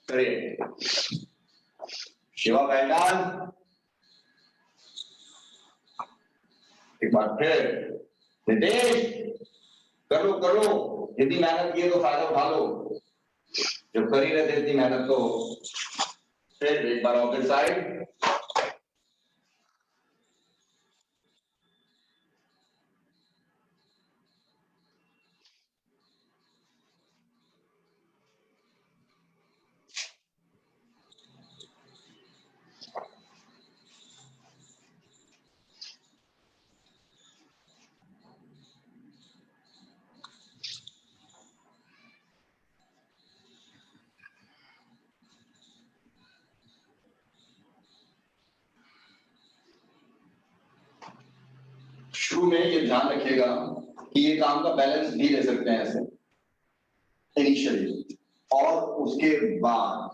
[SPEAKER 1] करिए शिवा बैठान। एक बार फिर नितेश, कर लो, जितनी मेहनत की है तो फायदा उठा लो, जब कर ही रहे थे इतनी मेहनत तो। फिर एक बार ऑपोजिट साइड, शुरू में ये ध्यान रखिएगा कि ये काम का बैलेंस भी ले सकते हैं ऐसे इनिशियली, और उसके बाद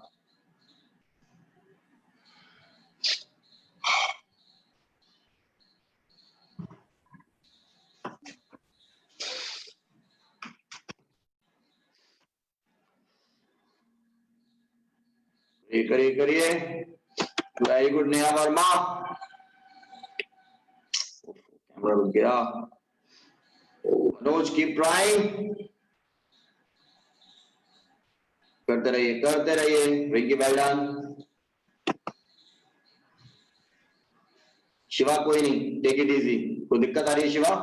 [SPEAKER 1] करिए। Very good Neha Verma. थोड़ा रुक गया। मनोज कीप ट्राइंग, करते रहिए। Rinki well done. शिवा कोई नहीं, टेक इट इजी। कोई दिक्कत आ रही है शिवा?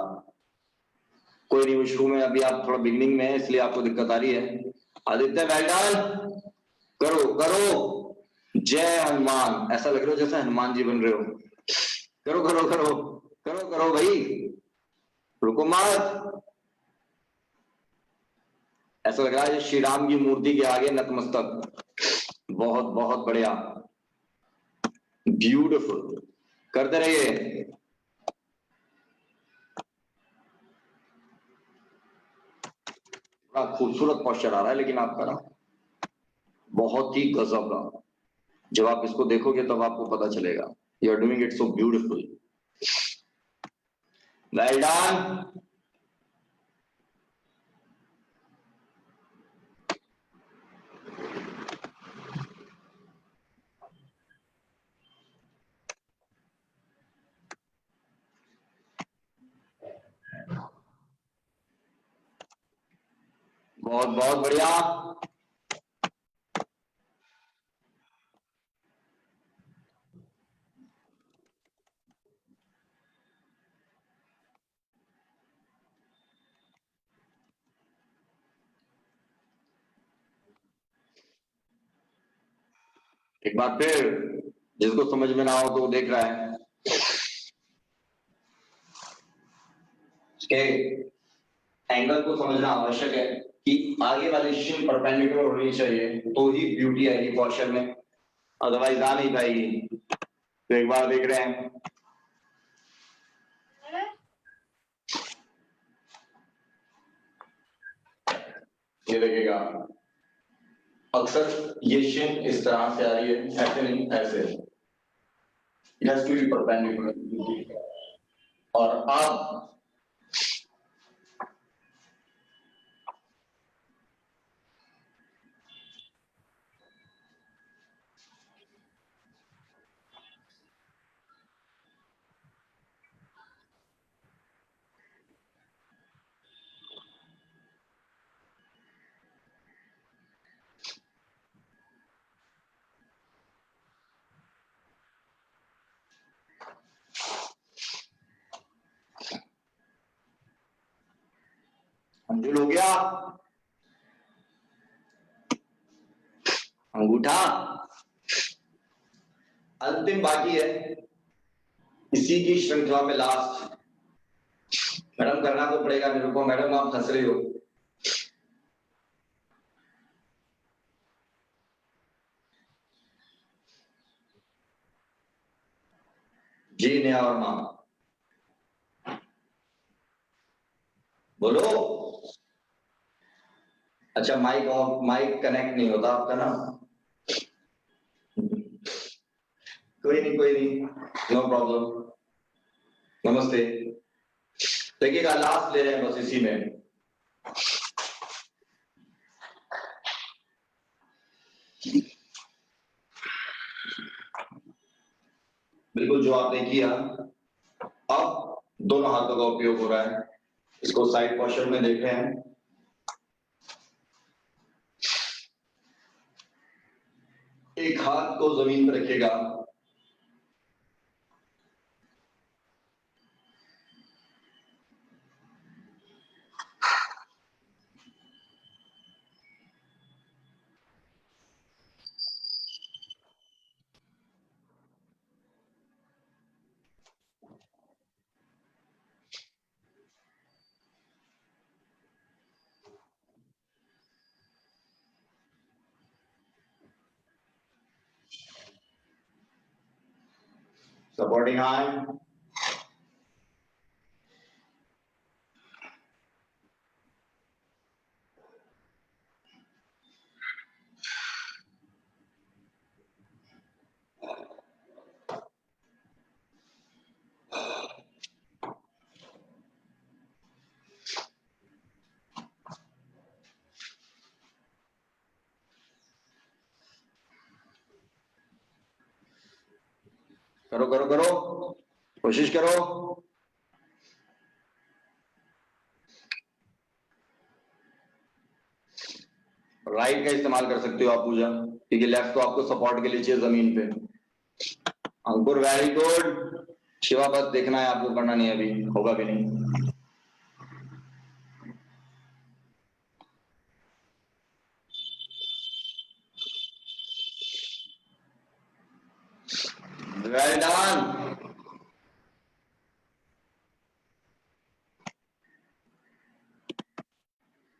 [SPEAKER 1] कोई नहीं, वो शुरू में अभी आप थोड़ा बिगनिंग में है इसलिए आपको दिक्कत आ रही है। आदित्य वेल डन, करो। जय हनुमान, ऐसा लग रहा है जैसे हनुमान जी बन रहे हो। करो भाई, रुको मत। ऐसा लग रहा है श्री राम की मूर्ति के आगे नतमस्तक। बहुत बहुत बढ़िया, ब्यूटीफुल, करते रहिए। बड़ा खूबसूरत पोस्चर आ रहा है लेकिन आपका ना, बहुत ही गजब का। जब आप इसको देखोगे तब आपको पता चलेगा। You are doing it so beautiful, well done. बहुत बहुत बढ़िया। एक बार फिर, जिसको समझ में ना हो तो वो देख रहा है। एंगल को समझना आवश्यक है कि आगे वाली शिन परपेंडिकुलर होनी चाहिए तो ही ब्यूटी आएगी पोस्चर में, अदरवाइज आ नहीं पाएगी। तो एक बार देख रहे हैं, ये देखिएगा अक्सर ये शिन इस तरह से आ रही है, ऐसे नहीं, ऐसे। It has to be perpendicular। और अब अंजुल हो गया, अंगूठा अंतिम बाकी है इसी की श्रृंखला में, लास्ट। मैडम करना तो पड़ेगा मेरे को, मैडम आप हंस रही हो। जी नेहा और मां बोलो। अच्छा माइक ऑफ, माइक कनेक्ट नहीं होता आपका ना? कोई नहीं, नो प्रॉब्लम। नमस्ते। देखिएगा लास्ट ले रहे हैं बस इसी में। बिल्कुल जो आपने किया, अब दोनों हाथों का उपयोग हो रहा है। इसको साइड पोस्चर में देख रहे हैं। एक हाथ को जमीन पर रखिएगा, सपोर्टिंग हैंड, करो, कोशिश करो। राइट का इस्तेमाल कर सकते हो आप पूजा, क्योंकि लेफ्ट तो आपको सपोर्ट के लिए चाहिए जमीन पे। अंकुर वेरी गुड। शिवा बस देखना है आपको, करना नहीं है, अभी होगा भी नहीं। Well done.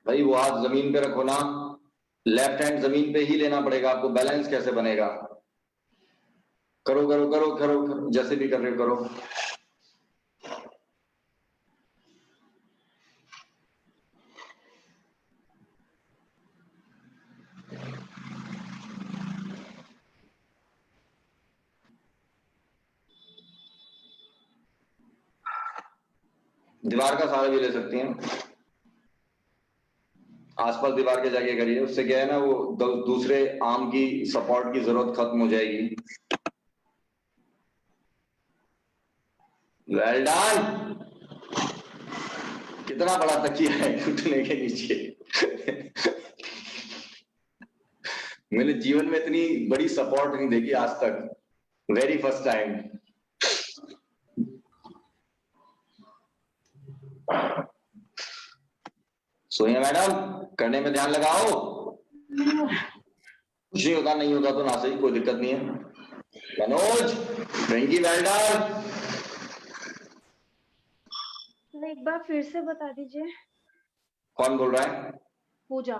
[SPEAKER 1] भाई वो हाथ जमीन पे रखो ना, लेफ्ट हैंड जमीन पे ही लेना पड़ेगा आपको, बैलेंस कैसे बनेगा? करो करो करो करो, करो जैसे भी कर रहे हो करो। दीवार का सहारा भी ले सकती हैं, आसपास दीवार के जाके करिए, उससे क्या है ना, वो दूसरे आर्म की सपोर्ट की जरूरत खत्म हो जाएगी। Well done. कितना बड़ा तकिया है घुटने के नीचे। मैंने जीवन में इतनी बड़ी सपोर्ट नहीं देखी आज तक, very first time. Sonia madam करने में ध्यान लगाओ, कुछ नहीं होता, नहीं होता तो ना सही, कोई दिक्कत नहीं है। मनोज, वेंकी वेल्डर,
[SPEAKER 10] एक बार फिर से बता दीजिए।
[SPEAKER 1] कौन बोल रहा है?
[SPEAKER 10] पूजा।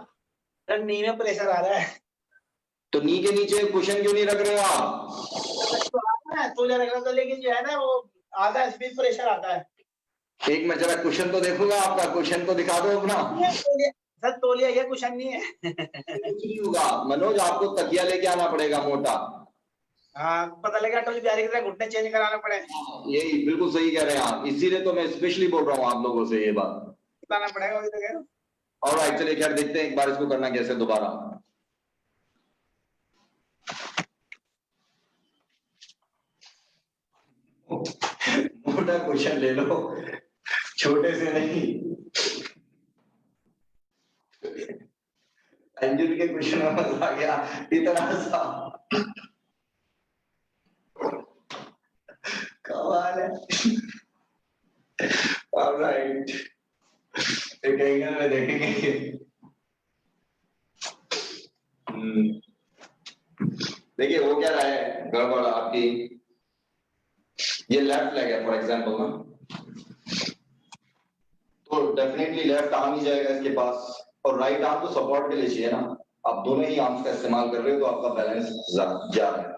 [SPEAKER 3] सर नी में प्रेशर आ रहा है।
[SPEAKER 1] तो नी के नीचे कुशन क्यों नहीं रख रहे हो आप?
[SPEAKER 3] तो आता है तो रखना तो, लेकिन जो है ना वो आता है, स्पीड प्रेशर आता है।
[SPEAKER 1] एक मैं जरा कुशन तो देखूंगा आपका, कुशन तो दिखा दो अपना।
[SPEAKER 3] सर तोलिया ये कुशन नहीं है।
[SPEAKER 1] कुछ नहीं होगा मनोज, आपको तकिया लेके आना पड़ेगा मोटा।
[SPEAKER 3] हाँ पता लगा तो बिहारी की तरह घुटने चेंज कराना पड़े।
[SPEAKER 1] यही बिल्कुल सही कह रहे हैं आप, इसीलिए तो मैं स्पेशली बोल रहा हूँ आप लोगों से ये बात।
[SPEAKER 3] बताना पड़ेगा वही तो कह रहा हूं।
[SPEAKER 1] और राइट चलिए खैर देखते हैं एक बार इसको करना कैसे दोबारा। मोटा क्वेश्चन ले लो, छोटे से नहीं। अंजुल के क्वेश्चन में मजा आ गया, इतना सा कमाल है। ऑलराइट, एक एंगल में देखेंगे। देखिए वो क्या रहा है गड़बड़ आपकी, ये लेफ्ट लेग है फॉर एग्जांपल ना, तो डेफिनेटली लेफ्ट आर्म ही जाएगा इसके पास, और राइट आर्म तो सपोर्ट के लिए चाहिए ना। आप दोनों ही आर्म्स का इस्तेमाल कर रहे हो तो आपका बैलेंस जा रहा है।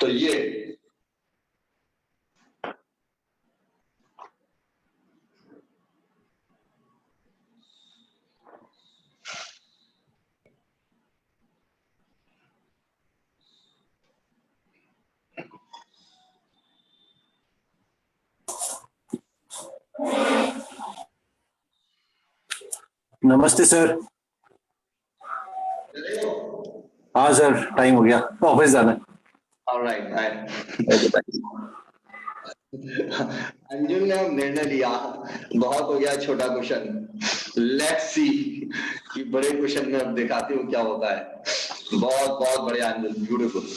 [SPEAKER 1] तो ये
[SPEAKER 6] नमस्ते सर। हाँ सर, टाइम हो गया, ऑफिस जाना है।
[SPEAKER 1] ऑलराइट, अंजुम ने निर्णय लिया, बहुत हो गया छोटा क्वेश्चन, लेट्स सी कि बड़े क्वेश्चन में अब दिखाती हूँ क्या होता है। बहुत बहुत बढ़िया अंजुम, ब्यूटीफुल।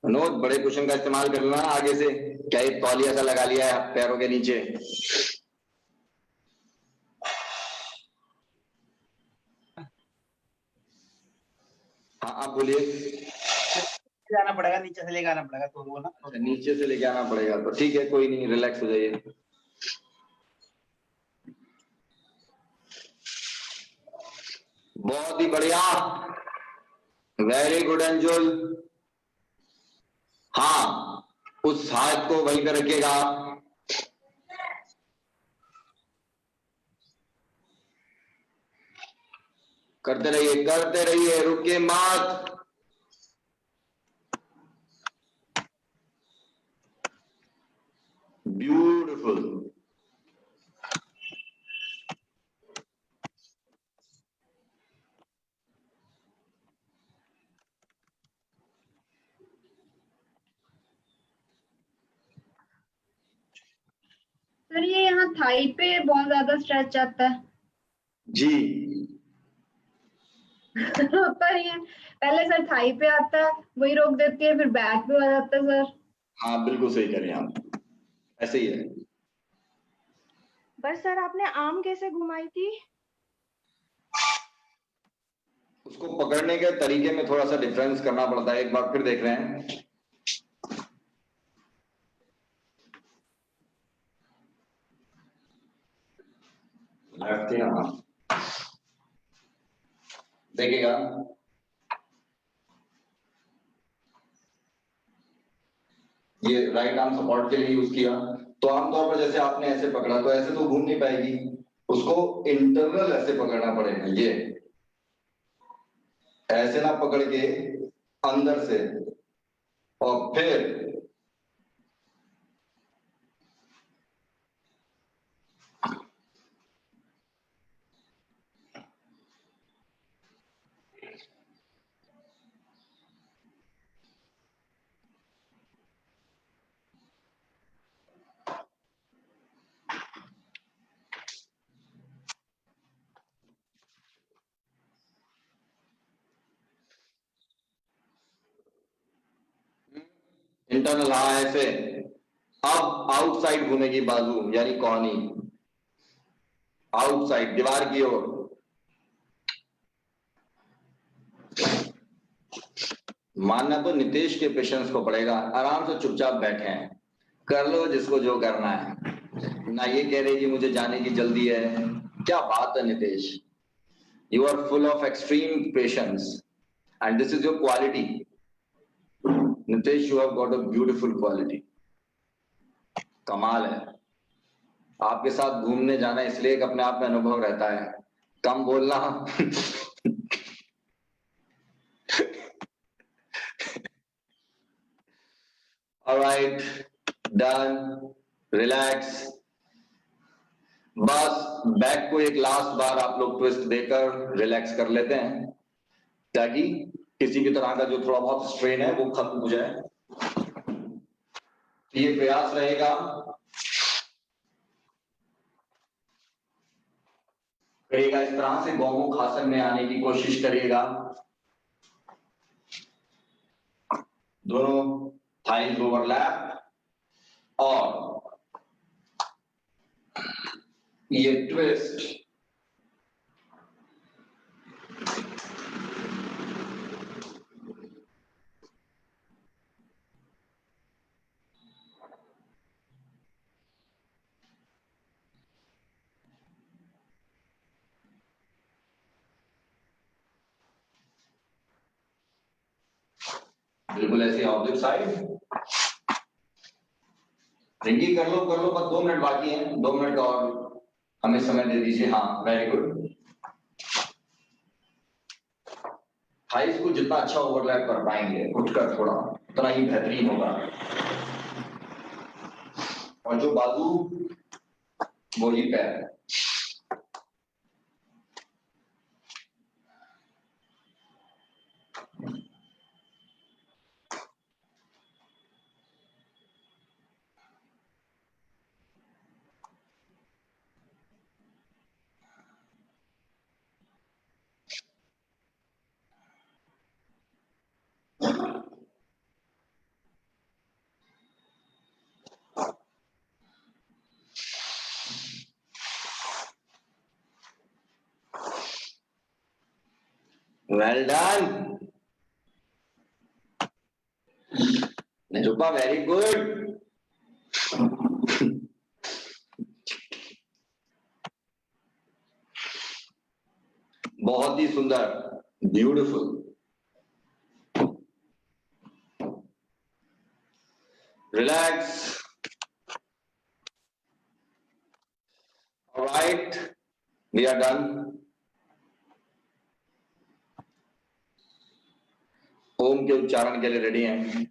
[SPEAKER 1] मनोज बड़े क्वेश्चन का इस्तेमाल कर लेना आगे से, क्या एक तौलिया सा लगा लिया है पैरों के नीचे। हाँ आप बोलिए।
[SPEAKER 3] जाना पड़ेगा, नीचे से लेके आना पड़ेगा तो वो ना,
[SPEAKER 1] नीचे से लेके आना पड़ेगा तो ठीक है, कोई नहीं, रिलैक्स हो जाइए। बहुत ही बढ़िया, वेरी गुड अंजुल। हाँ उस हाथ को वहीं पे रखिएगा। करते रहिए, रुकिए मत। ब्यूटीफुल।
[SPEAKER 10] सर ये यहाँ थाई पे बहुत ज्यादा स्ट्रेच जाता है।
[SPEAKER 1] जी
[SPEAKER 10] होता नहीं है, पहले सर थाई पे आता है, वही रोक देती है, फिर बैक पे आ जाता है सर।
[SPEAKER 1] हाँ बिल्कुल सही कह रहे हैं आप, ऐसे ही है।
[SPEAKER 10] पर सर आपने आर्म कैसे घुमाई थी?
[SPEAKER 1] उसको पकड़ने के तरीके में थोड़ा सा डिफरेंस करना पड़ता है, एक बार फिर देख रहे हैं। लेफ्ट थी ना, देखिएगा ये राइट आर्म सपोर्ट के लिए यूज किया, तो आमतौर पर जैसे आपने ऐसे पकड़ा तो ऐसे तो घूम नहीं पाएगी, उसको इंटरनल ऐसे पकड़ना पड़ेगा, ये ऐसे ना पकड़ के अंदर से, और फिर इंटरनल, हाँ ऐसे। अब आउटसाइड घूमेगी बाजू, यानी कॉर्नी आउटसाइड दीवार की ओर। मानना तो नितेश के पेशेंस को पड़ेगा, आराम से चुपचाप बैठे हैं, कर लो जिसको जो करना है, ना ये कह रहे कि मुझे जाने की जल्दी है। क्या बात है Nitesh, you are full of extreme patience and this is your quality. Nitesh, you have got a beautiful quality, कमाल है। आपके साथ घूमने जाना इसलिए एक अपने आप में अनुभव रहता है, कम बोलना। Alright, done, relax. बस बैक को एक लास्ट बार आप लोग ट्विस्ट देकर रिलैक्स कर लेते हैं, ताकि किसी भी तरह का जो थोड़ा बहुत स्ट्रेन है वो खत्म हो जाए। ये प्रयास रहेगा, करिएगा इस तरह से गौमुख आसन में आने की कोशिश करिएगा। दोनों थाइज ओवरलैप और ये ट्विस्ट। बिल्कुल ऐसे ऑपोजिट साइड। रिंगी कर लो बस 2 मिनट बाकी हैं, 2 मिनट और हमें समय दे दीजिए। हाँ वेरी गुड। थाइस को जितना अच्छा ओवरलैप कर पाएंगे उठकर थोड़ा, उतना ही बेहतरीन होगा। और जो बाजू वो ही पैर। Well done Nirupa, very good. बहुत ही सुंदर, beautiful. Relax. Alright, we are done. Om के उच्चारण के लिए रेडी हैं।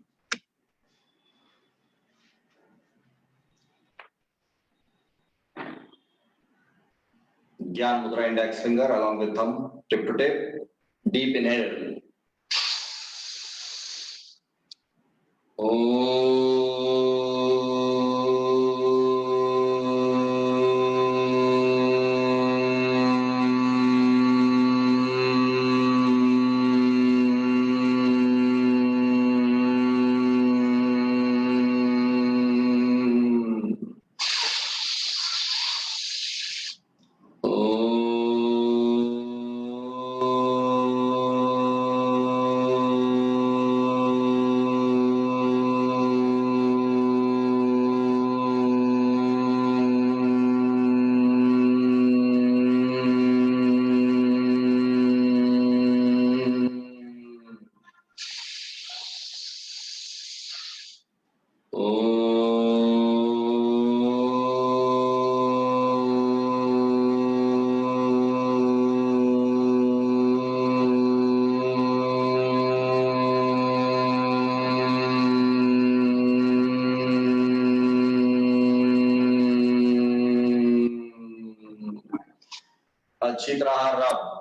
[SPEAKER 1] Gyan Mudra, index finger along with thumb, tip to tip. Deep inhale. Om. अच्छी तरह रब।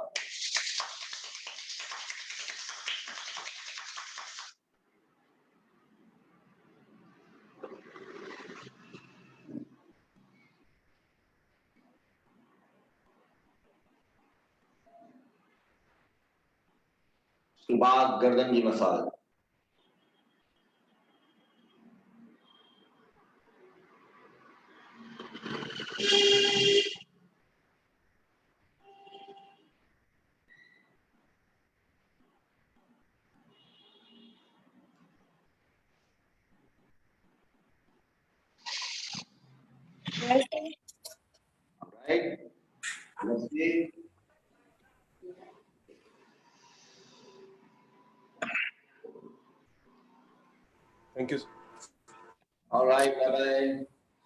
[SPEAKER 1] बाद गर्दन की massage. Right? Let's see.
[SPEAKER 12] Thank you.
[SPEAKER 1] All right, bye bye.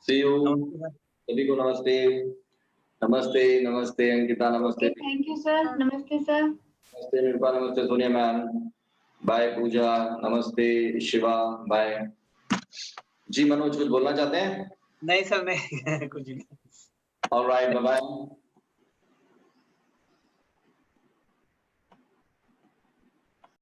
[SPEAKER 1] See you. सभी को नमस्ते। नमस्ते नमस्ते अंकिता, नमस्ते
[SPEAKER 10] थैंक यू सर, नमस्ते सर।
[SPEAKER 1] नमस्ते निरूपा, नमस्ते सोनिया मैम, बाय पूजा, नमस्ते शिवा, बाय। जी मनोज कुछ बोलना चाहते हैं?
[SPEAKER 3] नहीं सर नहीं कुछ नहीं।
[SPEAKER 1] All right, bye bye.